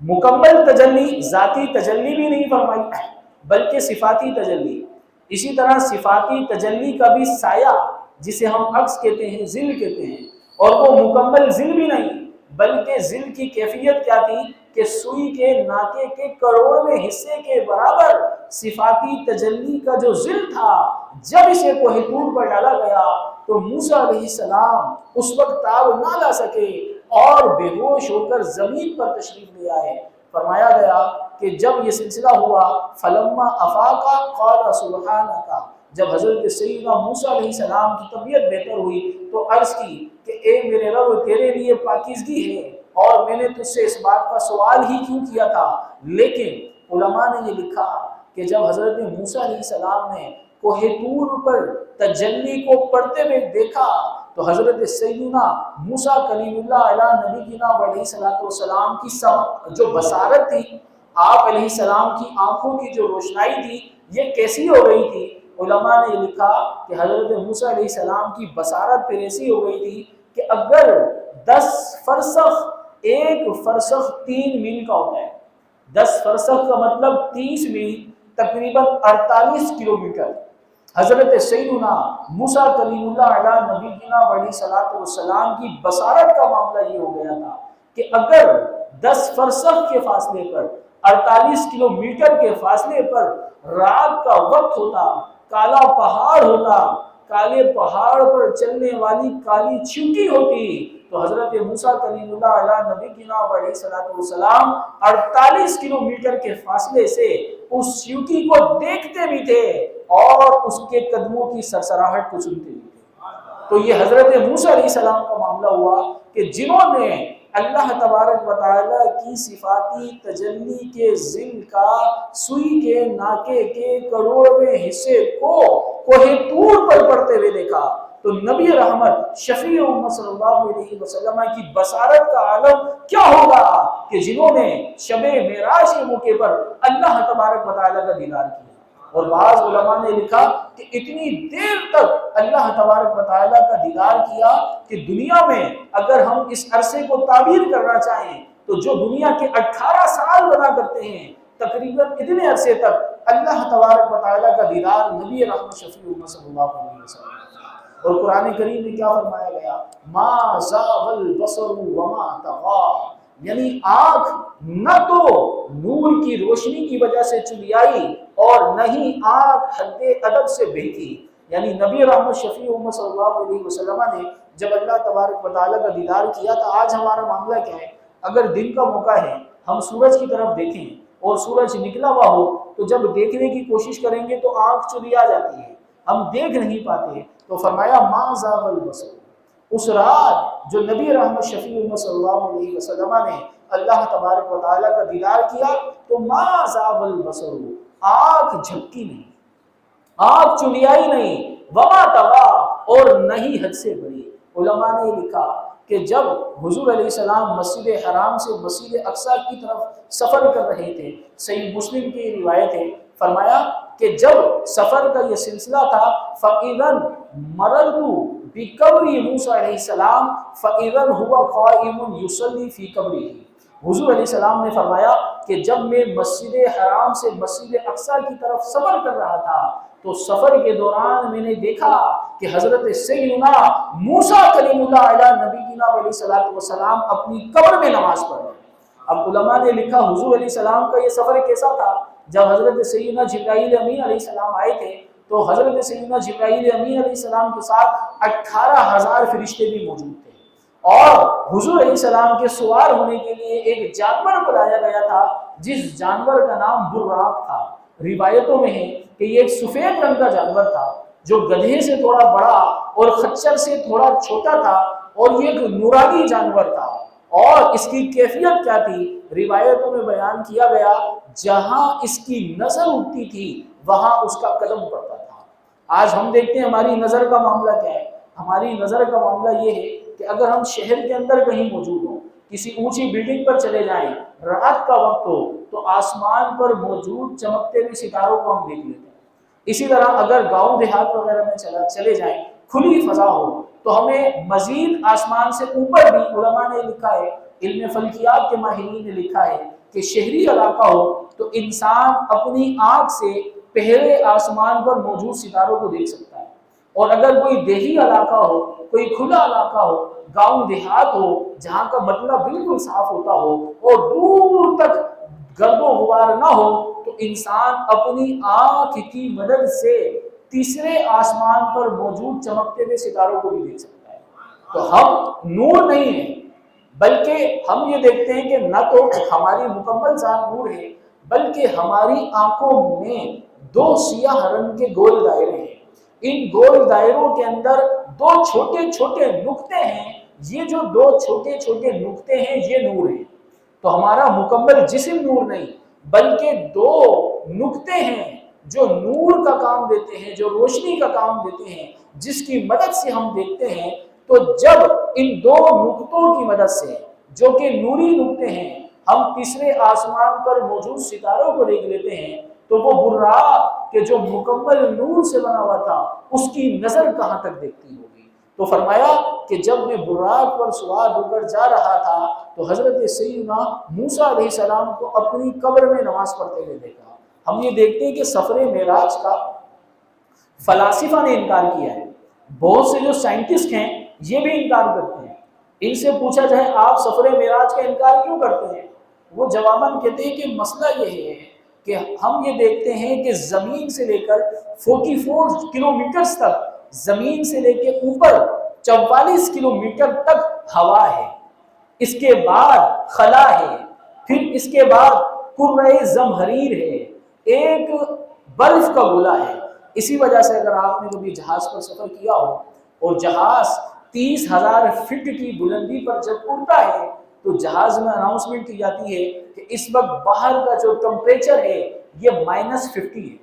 مکمل تجلی، ذاتی تجلی بھی نہیں فرمائی بلکہ صفاتی تجلی۔ اسی طرح صفاتی تجلی کا بھی سایہ جسے ہم عکس کہتے ہیں، ظل کہتے ہیں، اور وہ مکمل ظل بھی نہیں بلکہ ظل کی کیفیت کیا تھی کہ سوئی کے ناکے کے کروڑویں حصے کے برابر صفاتی تجلی کا جو ظل تھا، جب اسے کوہ طور پر ڈالا گیا تو موسیٰ علیہ السلام اس وقت تاب نہ لا سکے اور بے ہوش ہو کر زمین پر تشریف لے آئے۔ فرمایا گیا کہ جب یہ سلسلہ ہوا فلما افاقا قال سبحانک، جب حضرت سیدنا موسیٰ علیہ السلام کی طبیعت بہتر ہوئی تو عرض کی کہ اے میرے رب تیرے لیے پاکیزگی ہے، اور میں نے تجھ سے اس بات کا سوال ہی کیوں کیا تھا۔ لیکن علماء نے یہ لکھا کہ جب حضرت موسیٰ علیہ السلام نے کوہ طور پر تجلی کو پڑھتے ہوئے دیکھا تو حضرت سیدنا موسیٰ کلیم اللہ علیہ نبینا علیہ السلام کی جو بصارت تھی، آپ علیہ السلام کی آنکھوں کی جو روشنائی تھی، یہ کیسی ہو گئی تھی؟ علماء نے یہ لکھا کہ حضرت موسیٰ علیہ السلام کی بصارت پھر ایسی ہو گئی تھی کہ اگر 10 فرسخ، ایک فرسخ 3 میل کا ہوتا ہے، 10 فرسخ کا مطلب 30 میل، تقریباً 48 کلومیٹر، حضرت سیدنا موسیٰ کلیم اللہ علیہ نبینا علیہ السلام کی بصارت کا معاملہ یہ ہو گیا تھا کہ اگر 10 فرسخ کے فاصلے پر، 48 کلومیٹر کے فاصلے پر رات کا وقت ہوتا، کالا پہاڑ ہوتا، کالے پہاڑ پر چلنے والی کالی چیونٹی ہوتی، تو حضرت موسیٰ کلیم اللہ علیہ نبینا علیہ السلام 48 کلومیٹر کے فاصلے سے اس چیونٹی کو دیکھتے بھی تھے اور اس کے قدموں کی سرسراہٹ کو سنتے بھی تھے۔ تو یہ حضرت موسیٰ علیہ السلام کا معاملہ ہوا کہ جنہوں نے اللہ تبارک و تعالیٰ کی صفاتی تجلی کے ظل کا سوئی کے ناکے کے کروڑویں حصے کو کوہ طور پر پڑتے ہوئے دیکھا تو نبی رحمت شفیع امت صلی اللہ علیہ وسلم کی بصارت کا عالم کیا ہوگا کہ جنہوں نے شب معراج کے موقع پر اللہ تبارک و تعالیٰ کا دیدار کیا۔ اور بعض علماء نے لکھا کہ اتنی دیر تک اللہ تبارک و تعالیٰ کا دیدار کیا کہ دنیا میں اگر ہم اس عرصے کو تعبیر کرنا چاہیں تو جو دنیا کے 18 سال بنا کرتے ہیں تقریباً اتنے عرصے تک اللہ تبارک و تعالیٰ کا دیدار نبی رحمت شفیع امت صلی اللہ علیہ وسلم۔ اور قرآن کریم میں کیا فرمایا گیا؟ ما زاغ البصر وما طغى، یعنی آنکھ نہ تو نور کی روشنی کی وجہ سے چلیائی اور نہ ہی آنکھ حد ادب سے بہتی۔ یعنی نبی رحمت شفیع امت صلی اللہ علیہ وسلم نے جب اللہ تبارک و تعالیٰ کا دیدار کیا تو آج ہمارا معاملہ کیا ہے؟ اگر دن کا موقع ہے ہم سورج کی طرف دیکھیں اور سورج نکلا ہوا ہو تو جب دیکھنے کی کوشش کریں گے تو آنکھ چلیا جاتی ہے، ہم دیکھ نہیں پاتے۔ تو فرمایا ما زاغ البصر، اس رات جو نبی رحمت شفیع امت صلی اللہ علیہ وسلم نے اللہ تبارک و تعالیٰ کا دیدار کیا تو ما زاغ البصر، آنکھ جھپکی نہیں، آنکھ چلیائی نہیں، وما طغى، اور نہیں حد سے بڑی۔ علماء نے لکھا کہ جب حضور علیہ السلام مسجد حرام سے مسجد اقصی کی طرف سفر کر رہے تھے، صحیح مسلم کی روایت ہے، فرمایا کہ جب سفر کا یہ سلسلہ تھا فَإِذًا مَرَرْتُ بِقَبْرِ موسیٰ علیہ السلام فَإِذًا هُوَ قَائِمٌ يُصَلِّي فِي قَبْرِهِ، حضور علیہ السلام نے فرمایا کہ جب میں مسجد حرام سے مسجد اقصی کی طرف سفر کر رہا تھا تو سفر کے دوران میں نے دیکھا کہ حضرت سیدنا موسیٰ کلیم اللہ علیہ نبینا علیہ السلام اپنی قبر میں نماز پڑھ رہے ہیں۔ اب علماء نے لکھا حضور علیہ السلام کا یہ سفر کیسا تھا؟ جب حضرت سیدنا جبرائیل امین علیہ السلام آئے تھے تو حضرت سیدنا جبرائیل امین علیہ السلام کے ساتھ 18,000 فرشتے بھی موجود تھے، اور حضور علیہ السلام کے سوار ہونے کے لیے ایک جانور بلایا گیا تھا جس جانور کا نام براق تھا۔ روایتوں میں ہے کہ یہ ایک سفید رنگ کا جانور تھا جو گدھے سے تھوڑا بڑا اور خچر سے تھوڑا چھوٹا تھا، اور یہ ایک نورانی جانور تھا۔ اور اس کی کیفیت کیا تھی؟ روایتوں میں بیان کیا گیا جہاں اس کی نظر اٹھتی تھی وہاں اس کا قدم پڑتا تھا۔ آج ہم دیکھتے ہیں ہماری نظر کا معاملہ کیا ہے؟ ہماری نظر کا معاملہ یہ ہے کہ اگر ہم شہر کے اندر کہیں موجود ہوں، کسی اونچی بلڈنگ پر چلے جائیں، رات کا وقت ہو تو آسمان پر موجود چمکتے ہوئے ستاروں کو ہم دیکھ لیتے ہیں۔ اسی طرح اگر گاؤں دیہات وغیرہ میں چلے جائیں، کھلی فضا ہو تو ہمیں مزید آسمان سے اوپر بھی، علماء نے لکھا ہے، علم فلکیات کے ماہرین نے لکھا ہے کہ شہری علاقہ ہو تو انسان اپنی آنکھ سے پہلے آسمان پر موجود ستاروں کو دیکھ سکتا ہے، اور اگر کوئی دیہی علاقہ ہو، کوئی کھلا علاقہ ہو، گاؤں دیہات ہو جہاں کا مطلب بالکل صاف ہوتا ہو اور دور تک گرد و غبار نہ ہو تو انسان اپنی آنکھ کی مدد سے تیسرے آسمان پر موجود چمکتے ہوئے ستاروں کو بھی دیکھ سکتا ہے۔ تو ہم نور نہیں ہیں، بلکہ ہم یہ دیکھتے ہیں کہ نہ تو ہماری مکمل ذات نور ہے بلکہ ہماری آنکھوں میں 2 سیاہ رنگ کے گول دائرے ہیں۔ ان گول دائروں کے اندر 2 چھوٹے چھوٹے نقطے ہیں، یہ جو 2 چھوٹے چھوٹے نقطے ہیں یہ نور ہیں۔ تو ہمارا مکمل جسم نور نہیں بلکہ 2 نقطے ہیں جو نور کا کام دیتے ہیں، جو روشنی کا کام دیتے ہیں، جس کی مدد سے ہم دیکھتے ہیں۔ تو جب ان 2 نقطوں کی مدد سے جو کہ نوری نقطے ہیں ہم تیسرے آسمان پر موجود ستاروں کو دیکھ لیتے ہیں تو وہ براق کہ جو مکمل نور سے بنا ہوا تھا اس کی نظر کہاں تک دیکھتی ہوگی۔ تو فرمایا کہ جب میں براق پر سوار ہو کر جا رہا تھا تو حضرت سیدنا موسیٰ علیہ السلام کو اپنی قبر میں نماز پڑھتے ہوئے دیکھا۔ ہم یہ دیکھتے ہیں کہ سفر معراج کا فلاسفہ نے انکار کیا ہے، بہت سے جو سائنٹسٹ ہیں یہ بھی انکار کرتے ہیں۔ ان سے پوچھا جائے آپ سفر معراج کا انکار کیوں کرتے ہیں؟ وہ جواباً کہتے ہیں کہ مسئلہ یہ ہے کہ ہم یہ دیکھتے ہیں کہ زمین سے لے کر 44 کلومیٹرز تک، زمین سے لے کے اوپر 44 کلومیٹر تک ہوا ہے، اس کے بعد خلا ہے، پھر اس کے بعد کرۂ زمہریر ہے، ایک برف کا گولا ہے۔ اسی وجہ سے اگر آپ نے کبھی جہاز پر سفر کیا ہو اور جہاز 30,000 فٹ کی بلندی پر جب اڑتا ہے تو جہاز میں اناؤنسمنٹ کی جاتی ہے کہ اس وقت باہر کا جو ٹمپریچر ہے یہ -50 ہے،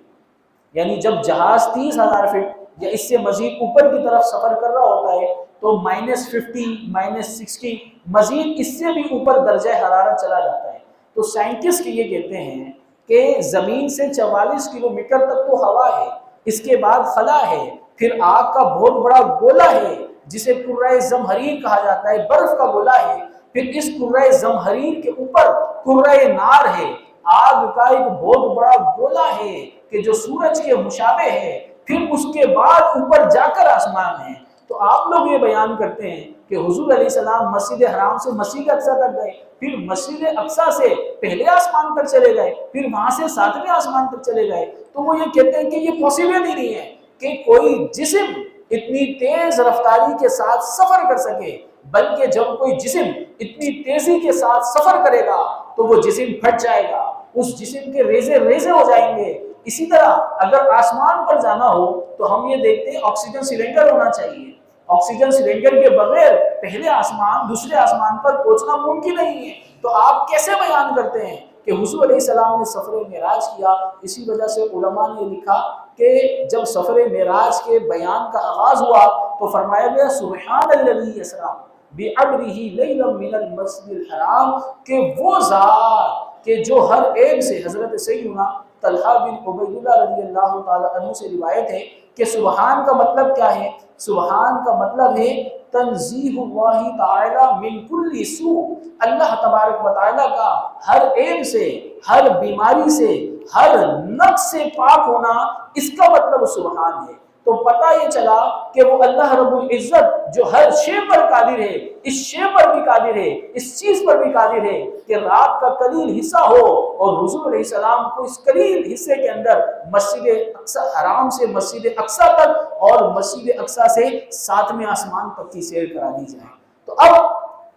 یعنی جب جہاز 30,000 فٹ یا اس سے مزید اوپر کی طرف سفر کر رہا ہوتا ہے تو -50 -60 مزید اس سے بھی اوپر درجہ حرارت چلا جاتا ہے۔ تو سائنٹسٹ یہ کہتے ہیں کہ زمین سے 44 کلومیٹر تک تو ہوا ہے، اس کے بعد خلا ہے، پھر آگ کا بہت بڑا گولا ہے جسے کرۂ زمہریر کہا جاتا ہے، برف کا گولا ہے، پھر اس کرۂ زمہریر کے اوپر کرۂ نار ہے، آگ کا ایک بہت بڑا گولا ہے کہ جو سورج کے مشابہ ہے، پھر اس کے بعد اوپر جا کر آسمان ہے۔ تو آپ لوگ یہ بیان کرتے ہیں کہ حضور علیہ السلام مسجد حرام سے مسجد اقصی تک گئے، پھر مسجد اقصی سے پہلے آسمان تک چلے گئے، پھر وہاں سے 7ویں آسمان تک چلے گئے، تو وہ یہ کہتے ہیں کہ یہ پاسبل ہی نہیں ہے کہ کوئی جسم اتنی تیز رفتاری کے ساتھ سفر کر سکے، بلکہ جب کوئی جسم اتنی تیزی کے ساتھ سفر کرے گا تو وہ جسم پھٹ جائے گا، اس جسم کے ریزے ریزے ہو جائیں گے۔ اسی طرح اگر آسمان پر جانا ہو تو ہم یہ دیکھتے ہیں آکسیجن سلنڈر ہونا چاہیے، آکسیجن سلنڈر کے بغیر پہلے آسمان دوسرے آسمان پر پہنچنا ممکن نہیں ہے۔ تو آپ کیسے بیان کرتے ہیں کہ حضور علیہ السلام نے سفر معراج کیا؟ اسی وجہ سے علماء نے لکھا کہ جب سفر معراج کے بیان کا آغاز ہوا تو فرمایا گیا سبحان الذی اسریٰ بعبدہ لیلا من المسجد الحرام، کہ وہ ذات کہ جو ہر ایک سے، حضرت سیدنا طلحہ بن عبید اللہ رضی اللہ تعالی عنہ سے روایت ہے کہ سبحان کا مطلب کیا ہے؟ سبحان کا مطلب ہے تنزیہ اللہ تعالی من کل سوء، اللہ تبارک و تعالی کا ہر عیب سے، ہر بیماری سے، ہر نقص سے پاک ہونا، اس کا مطلب سبحان ہے۔ تو پتہ یہ چلا کہ وہ اللہ رب العزت جو ہر شے پر قادر ہے، اس شے پر بھی قادر ہے، اس چیز پر بھی قادر ہے کہ رات کا قلیل حصہ ہو اور حضور علیہ السلام کو اس قلیل حصے کے اندر مسجد اقصی حرام سے مسجد اقصی تک اور مسجد اقصی سے 7ویں آسمان تک کی سیر کرا دی جائے۔ تو اب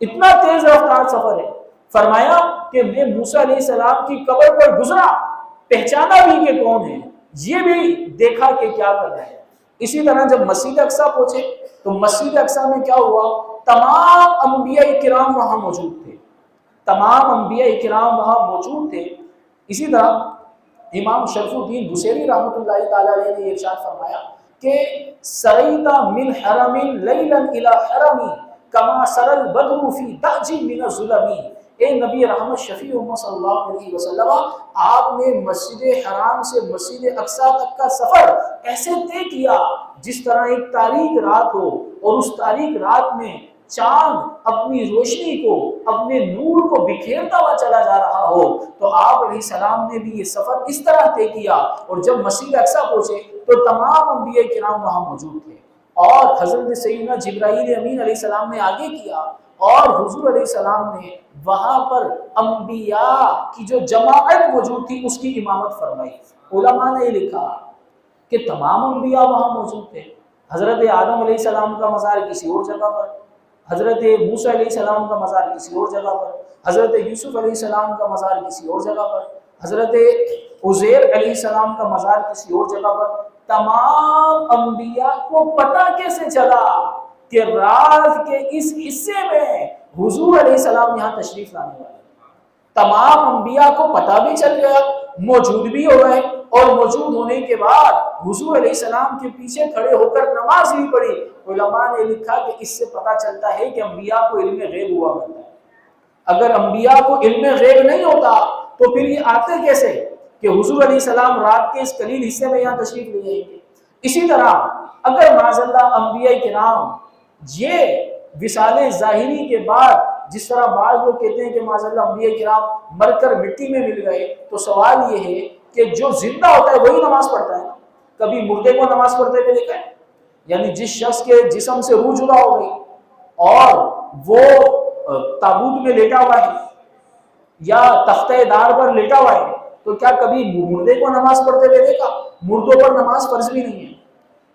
اتنا تیز رفتار سفر ہے، فرمایا کہ میں موسیٰ علیہ السلام کی قبر پر گزرا، پہچانا بھی کہ کون ہے، یہ بھی دیکھا کہ کیا کر رہے ہیں۔ اسی طرح جب مسجد اقصی پہنچے تو مسجد اقصی میں کیا ہوا؟ تمام انبیاء کرام وہاں موجود تھے، تمام انبیاء کرام وہاں موجود تھے۔ اسی طرح امام شرف الدین بصیری رحمۃ اللہ تعالی علیہ نے ارشاد فرمایا کہ سریت من حرم لیلا الی حرمی کما سر البدر فی دحج من الظلم، اے نبی رحمت شفیع امت صلی اللہ علیہ وسلم، آپ نے مسجد حرام سے مسجد اقصی تک کا سفر ایسے طے کیا جس طرح ایک تاریک رات ہو اور اس تاریک رات میں چاند اپنی روشنی کو، اپنے نور کو بکھیرتا ہوا چلا جا رہا ہو۔ تو آپ علیہ السلام نے بھی یہ سفر اس طرح طے کیا، اور جب مسجد اقصی پہنچے تو تمام انبیاء کرام وہاں موجود تھے، اور حضرت سیدنا جبرائیل امین علیہ السلام نے آگے کیا، اور حضور علیہ السلام نے وہاں پر انبیاء کی جو جماعت موجود تھی اس کی امامت فرمائی۔ علماء نے لکھا کہ تمام انبیاء وہاں موجود تھے، حضرت آدم علیہ السلام کا مزار کسی اور جگہ پر، حضرت موسیٰ علیہ السلام کا مزار کسی اور جگہ پر، حضرت یوسف علیہ السلام کا مزار کسی اور جگہ پر، حضرت عزیر علیہ السلام کا مزار کسی اور جگہ پر۔ تمام انبیاء کو پتہ کیسے چلا کہ رات کے اس حصے میں حضور علیہ السلام یہاں تشریف لانے والے؟ تمام انبیاء کو پتہ بھی چل گیا، موجود بھی ہو گئے، اور موجود ہونے کے بعد حضور علیہ السلام کے پیچھے کھڑے ہو کر نماز بھی پڑھی۔ علماء نے لکھا کہ اس سے پتہ چلتا ہے کہ انبیاء کو علم غیب ہوا کرتا ہے۔ اگر انبیاء کو علم غیب نہیں ہوتا تو پھر یہ آتے کیسے کہ حضور علیہ السلام رات کے اس قلیل حصے میں یہاں تشریف لے جائیں گے؟ اسی طرح اگر معاذ اللہ انبیاء کرام یہ وصال ظاہری کے بعد، جس طرح بعض لوگ کہتے ہیں کہ معاذ اللہ انبیاء کرام مر کر مٹی میں مل گئے، تو سوال یہ ہے کہ جو زندہ ہوتا ہے وہی نماز پڑھتا ہے نا؟ کبھی مردے کو نماز پڑھتے ہوئے دیکھا ہے؟ یعنی جس شخص کے جسم سے روح جدا ہو گئی اور وہ تابوت میں لیٹا ہوا ہے یا تختہ دار پر لیٹا ہوا ہے، تو کیا کبھی مردے کو نماز پڑھتے ہوئے دیکھا؟ مردوں پر نماز فرض بھی نہیں ہے،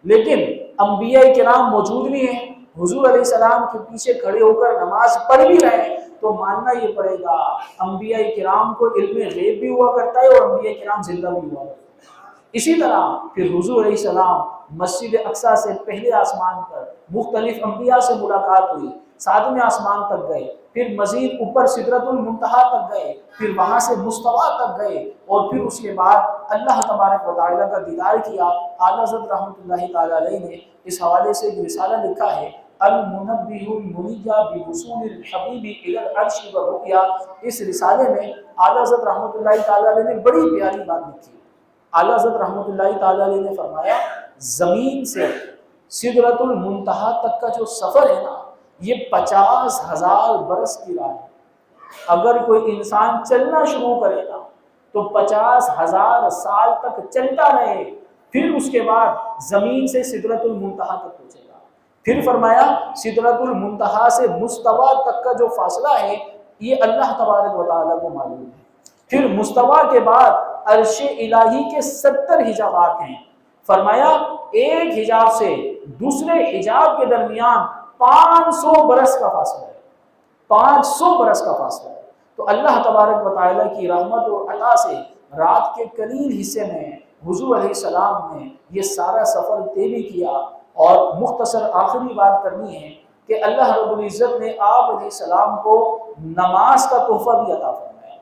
لیکن انبیاء کرام موجود بھی ہیں، حضور علیہ السلام کے پیچھے کھڑے ہو کر نماز پڑھ بھی رہے ہیں، تو ماننا یہ پڑے گا انبیاء کرام کو علم غیب بھی ہوا کرتا ہے اور انبیاء کرام زندہ بھی ہوا کرتا ہے۔ اسی طرح پھر حضور علیہ السلام مسجد اقصی سے پہلے آسمان پر مختلف انبیاء سے ملاقات ہوئی، 7ویں آسمان تک گئے، پھر مزید اوپر سدرۃ المنتہا تک گئے، پھر وہاں سے مستویٰ تک گئے، اور پھر اس کے بعد اللہ تبارک و تعالیٰ کا دیدار کیا۔ اعلیٰ حضرت رحمۃ اللہ تعالیٰ علیہ نے اس حوالے سے ایک رسالہ لکھا ہے، المنبہ المنیہ بوصول الحبیب الی العرش والرؤیا۔ اس رسالے میں اعلیٰ حضرت رحمۃ اللہ تعالیٰ علیہ نے بڑی پیاری بات لکھی۔ اعلیٰ حضرت رحمۃ اللہ تعالیٰ علیہ نے فرمایا، زمین سے سدرۃ المنتہا تک کا جو سفر ہے نا، یہ 50,000 برس کی راہ ہے۔ اگر کوئی انسان چلنا شروع کرے گا تو 50,000 سال تک چلتا رہے، پھر اس کے بعد زمین سے سدرۃ المنتہا تک پہنچے گا۔ پھر فرمایا سدرۃ المنتہا سے مستویٰ تک کا جو فاصلہ ہے یہ اللہ تبارک و تعالیٰ کو معلوم ہے۔ پھر مستویٰ کے بعد عرش الہی کے 70 حجابات ہیں۔ فرمایا ایک حجاب سے دوسرے حجاب کے درمیان 500 برس کا فاصلہ ہے، 500 برس کا فاصلہ ہے۔ تو اللہ تبارک و تعالیٰ کی رحمت اور عطا سے رات کے قلیل حصے میں حضور علیہ السلام نے یہ سارا سفر طے بھی کیا۔ اور مختصر آخری بات کرنی ہے کہ اللہ رب العزت نے آپ علیہ السلام کو نماز کا تحفہ بھی عطا فرمایا،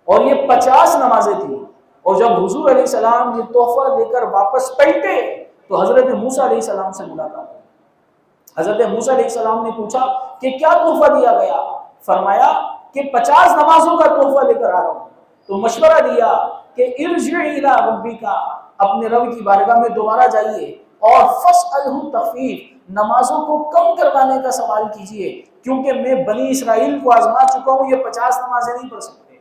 اور یہ 50 نمازیں تھیں۔ اور جب حضور علیہ السلام یہ تحفہ لے کر واپس پلٹے تو حضرت موسیٰ علیہ السلام سے ملاقات ہوئی۔ حضرت موسیٰ علیہ السلام نے پوچھا کہ کیا تحفہ دیا گیا؟ فرمایا کہ 50 نمازوں کا تحفہ لے کر آ رہا ہوں۔ تو مشورہ دیا کہ ارجع الی ربک، اپنے رب کی بارگاہ میں دوبارہ جائیے اور فاسألہ تخفیف، نمازوں کو کم کروانے کا سوال کیجئے، کیونکہ میں بنی اسرائیل کو آزما چکا ہوں، یہ 50 نمازیں نہیں پڑھ سکتے۔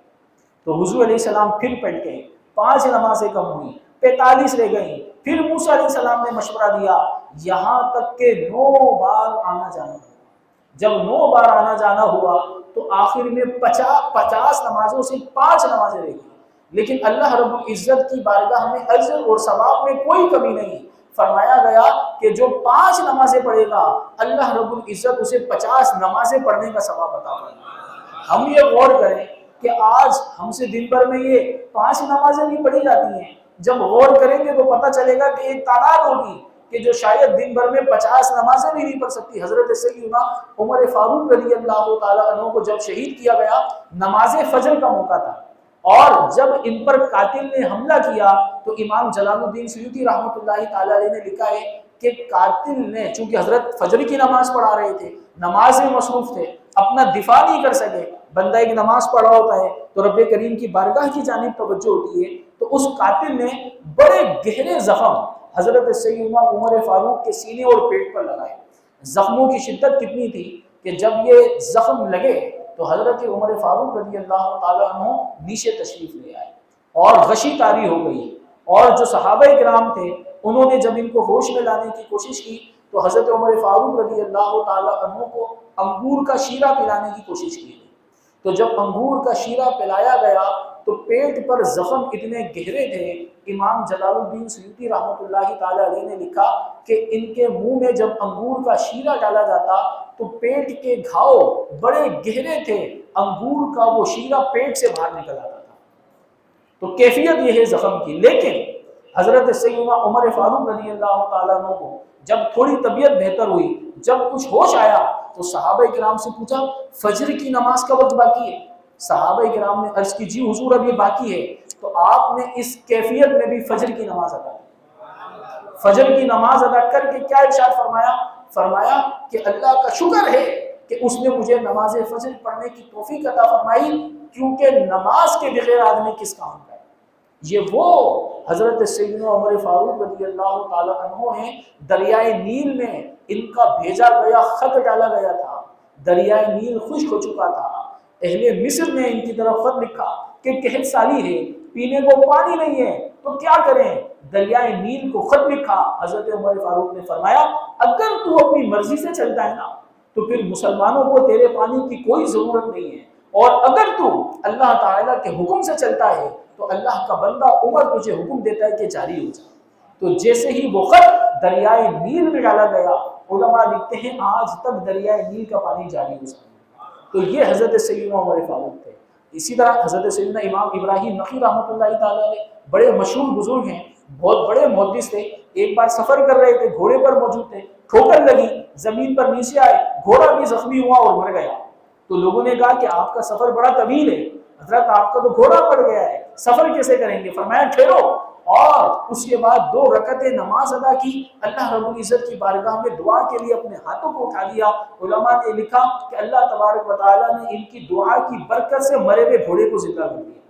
تو حضور علیہ السلام پھر پلٹ گئے، 5 نمازیں کم ہوئی، 45 رہ گئیں۔ پھر موسیٰ علیہ السلام نے مشورہ دیا، یہاں تک کہ 9 بار آنا جانا ہوا۔ جب 9 بار آنا جانا ہوا تو آخر میں 50 نمازوں سے 5 نمازیں رہ گئی۔ لیکن اللہ رب العزت کی بارگاہ میں اجر اور ثواب میں کوئی کمی نہیں۔ فرمایا گیا کہ جو 5 نمازیں پڑھے گا اللہ رب العزت اسے 50 نمازیں پڑھنے کا ثواب عطا کرے گا۔ ہم یہ غور کریں کہ آج ہم سے دن بھر میں یہ 5 نمازیں نہیں پڑھی جاتی ہیں۔ جب غور کریں گے تو پتہ چلے گا کہ ایک تعداد ہوگی کہ جو شاید دن بھر میں 50 نمازیں بھی نہیں پڑھ سکتی۔ حضرت سیدنا عمر فاروق رضی اللہ تعالیٰ عنہ کو جب شہید کیا گیا، نماز فجر کا موقع تھا، اور جب ان پر قاتل نے حملہ کیا تو امام جلال الدین سیوطی رحمۃ اللہ تعالیٰ علیہ نے لکھا ہے کہ قاتل نے، چونکہ حضرت فجر کی نماز پڑھا رہے تھے، نماز میں مصروف تھے، اپنا دفاع نہیں کر سکے۔ بندہ ایک نماز پڑھا ہوتا ہے تو رب کریم کی بارگاہ کی جانب توجہ ہوتی ہے، تو اس قاتل نے بڑے گہرے زخم حضرت سیدنا عمر فاروق کے سینے اور پیٹ پر لگائے۔ زخموں کی شدت کتنی تھی کہ جب یہ زخم لگے تو حضرت عمر فاروق رضی اللہ تعالیٰ عنہ نیچے تشریف لے آئے اور غشی طاری ہو گئی۔ اور جو صحابہ کرام تھے انہوں نے جب ان کو ہوش میں لانے کی کوشش کی تو حضرت عمر فاروق رضی اللہ تعالیٰ عنہ کو انگور کا شیرہ پلانے کی کوشش کی۔ تو جب انگور کا شیرہ پلایا گیا تو پیٹ پر زخم اتنے گہرے تھے، امام جلال الدین سیوطی رحمۃ اللہ تعالیٰ علیہ نے لکھا کہ ان کے منہ میں جب انگور کا شیرہ ڈالا جاتا تو پیٹ کے گھاؤ بڑے گہرے تھے، انگور کا وہ شیرہ پیٹ سے باہر نکل آتا تھا۔ تو کیفیت یہ ہے زخم کی۔ لیکن حضرت سیدنا عمر فاروق رضی اللہ تعالیٰ عنہ کو جب تھوڑی طبیعت بہتر ہوئی، جب کچھ ہوش آیا تو صحابہ کرام سے پوچھا فجر کی نماز کا وقت باقی ہے؟ صحابہ کرام نے عرض کی جی حضور اب یہ باقی ہے۔ تو آپ نے اس کیفیت میں بھی فجر کی نماز ادا کی۔ فجر کی نماز ادا کر کے کیا ارشاد فرمایا؟ فرمایا کہ اللہ کا شکر ہے کہ اس نے مجھے نماز فجر پڑھنے کی توفیق عطا فرمائی، کیونکہ نماز کے بغیر آدمی کس کام کا ہے۔ یہ وہ حضرت سیدنا عمر فاروق رضی اللہ تعالیٰ عنہ ہیں، دریائے نیل میں ان کا بھیجا گیا خط ڈالا گیا تھا، دریائے نیل خشک ہو چکا تھا، اہل مصر نے ان کی طرف خط لکھا کہ قحط سالی ہے، پینے کو پانی نہیں ہے، تو کیا کریں؟ دریائے نیل کو خط لکھا۔ حضرت عمر فاروق نے فرمایا اگر تو اپنی مرضی سے چلتا ہے نا تو پھر مسلمانوں کو تیرے پانی کی کوئی ضرورت نہیں ہے، اور اگر تو اللہ تعالیٰ کے حکم سے چلتا ہے تو اللہ کا بندہ عمر تجھے حکم دیتا ہے کہ جاری ہو جائے۔ تو جیسے ہی وہ خط دریائے نیل میں ڈالا گیا، علماء لکھتے ہیں آج تک دریائے نیل کا پانی جاری ہو سکتا ہے۔ تو یہ حضرت سیدنا عمر فاروق تھے۔ اسی طرح حضرت سیدنا امام ابراہیم نقی رحمۃ اللہ تعالیٰ علیہ بڑے مشہور بزرگ ہیں، بہت بڑے محدث تھے۔ ایک بار سفر کر رہے تھے، گھوڑے پر موجود تھے، ٹھوکر لگی زمین پر نیچے آئے، گھوڑا بھی زخمی ہوا اور مر گیا۔ تو لوگوں نے کہا کہ آپ کا سفر بڑا طویل ہے، حضرت آپ کا تو گھوڑا پڑ گیا ہے، سفر کیسے کریں گے؟ فرمایا ٹھہرو، اور اس کے بعد 2 رکعتیں نماز ادا کی، اللہ رب العزت کی بارگاہ میں دعا کے لیے اپنے ہاتھوں کو اٹھا لیا۔ علماء نے لکھا کہ اللہ تبارک و تعالیٰ نے ان کی دعا کی برکت سے مرے ہوئے گھوڑے کو زندہ کر دیا۔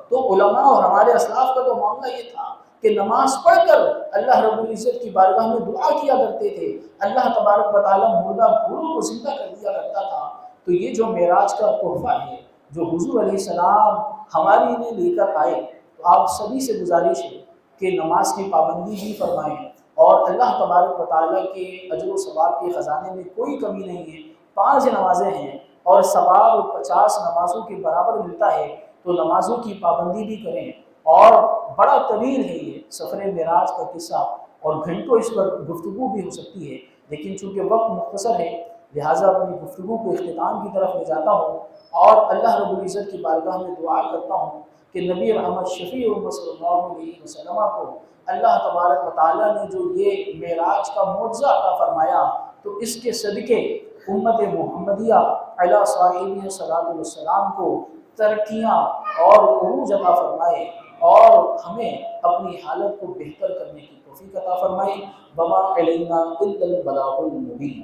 تو علماء اور ہمارے اسلاف کا تو معاملہ یہ تھا کہ نماز پڑھ کر اللہ رب العزت کی بارگاہ میں دعا کیا کرتے تھے، اللہ تبارک و تعالیٰ مردہ گھوڑوں کو زندہ کر دیا کرتا تھا۔ تو یہ جو معراج کا تحفہ ہے جو حضور علیہ السلام ہمارے لیے لے کر آئے، تو آپ سبھی سے گزارش ہے کہ نماز کی پابندی بھی فرمائیں، اور اللہ تبارک و تعالیٰ کے اجر و ثواب کے خزانے میں کوئی کمی نہیں ہے۔ 5 نمازیں ہیں اور ثواب 50 نمازوں کے برابر ملتا ہے، تو نمازوں کی پابندی بھی کریں۔ اور بڑا طویل ہے یہ سفر معراج کا قصہ، اور گھنٹوں اس پر گفتگو بھی ہو سکتی ہے، لیکن چونکہ وقت مختصر ہے لہٰذا اپنی گفتگو کو اختتام کی طرف لے جاتا ہوں، اور اللہ رب العزت کی بارگاہ میں دعا کرتا ہوں کہ نبی رحمت شفیع امت صلی اللہ علیہ وسلم کو اللہ تبارک و تعالیٰ نے جو یہ معراج کا معجزہ عطا فرمایا، تو اس کے صدقے امت محمدیہ علیہ صاحب صلاۃ والسلام کو ترقیاں اور عروج عطا فرمائے، اور ہمیں اپنی حالت کو بہتر کرنے کی توفیق عطا فرمائے۔ وما علینا الا البلاغ المبین۔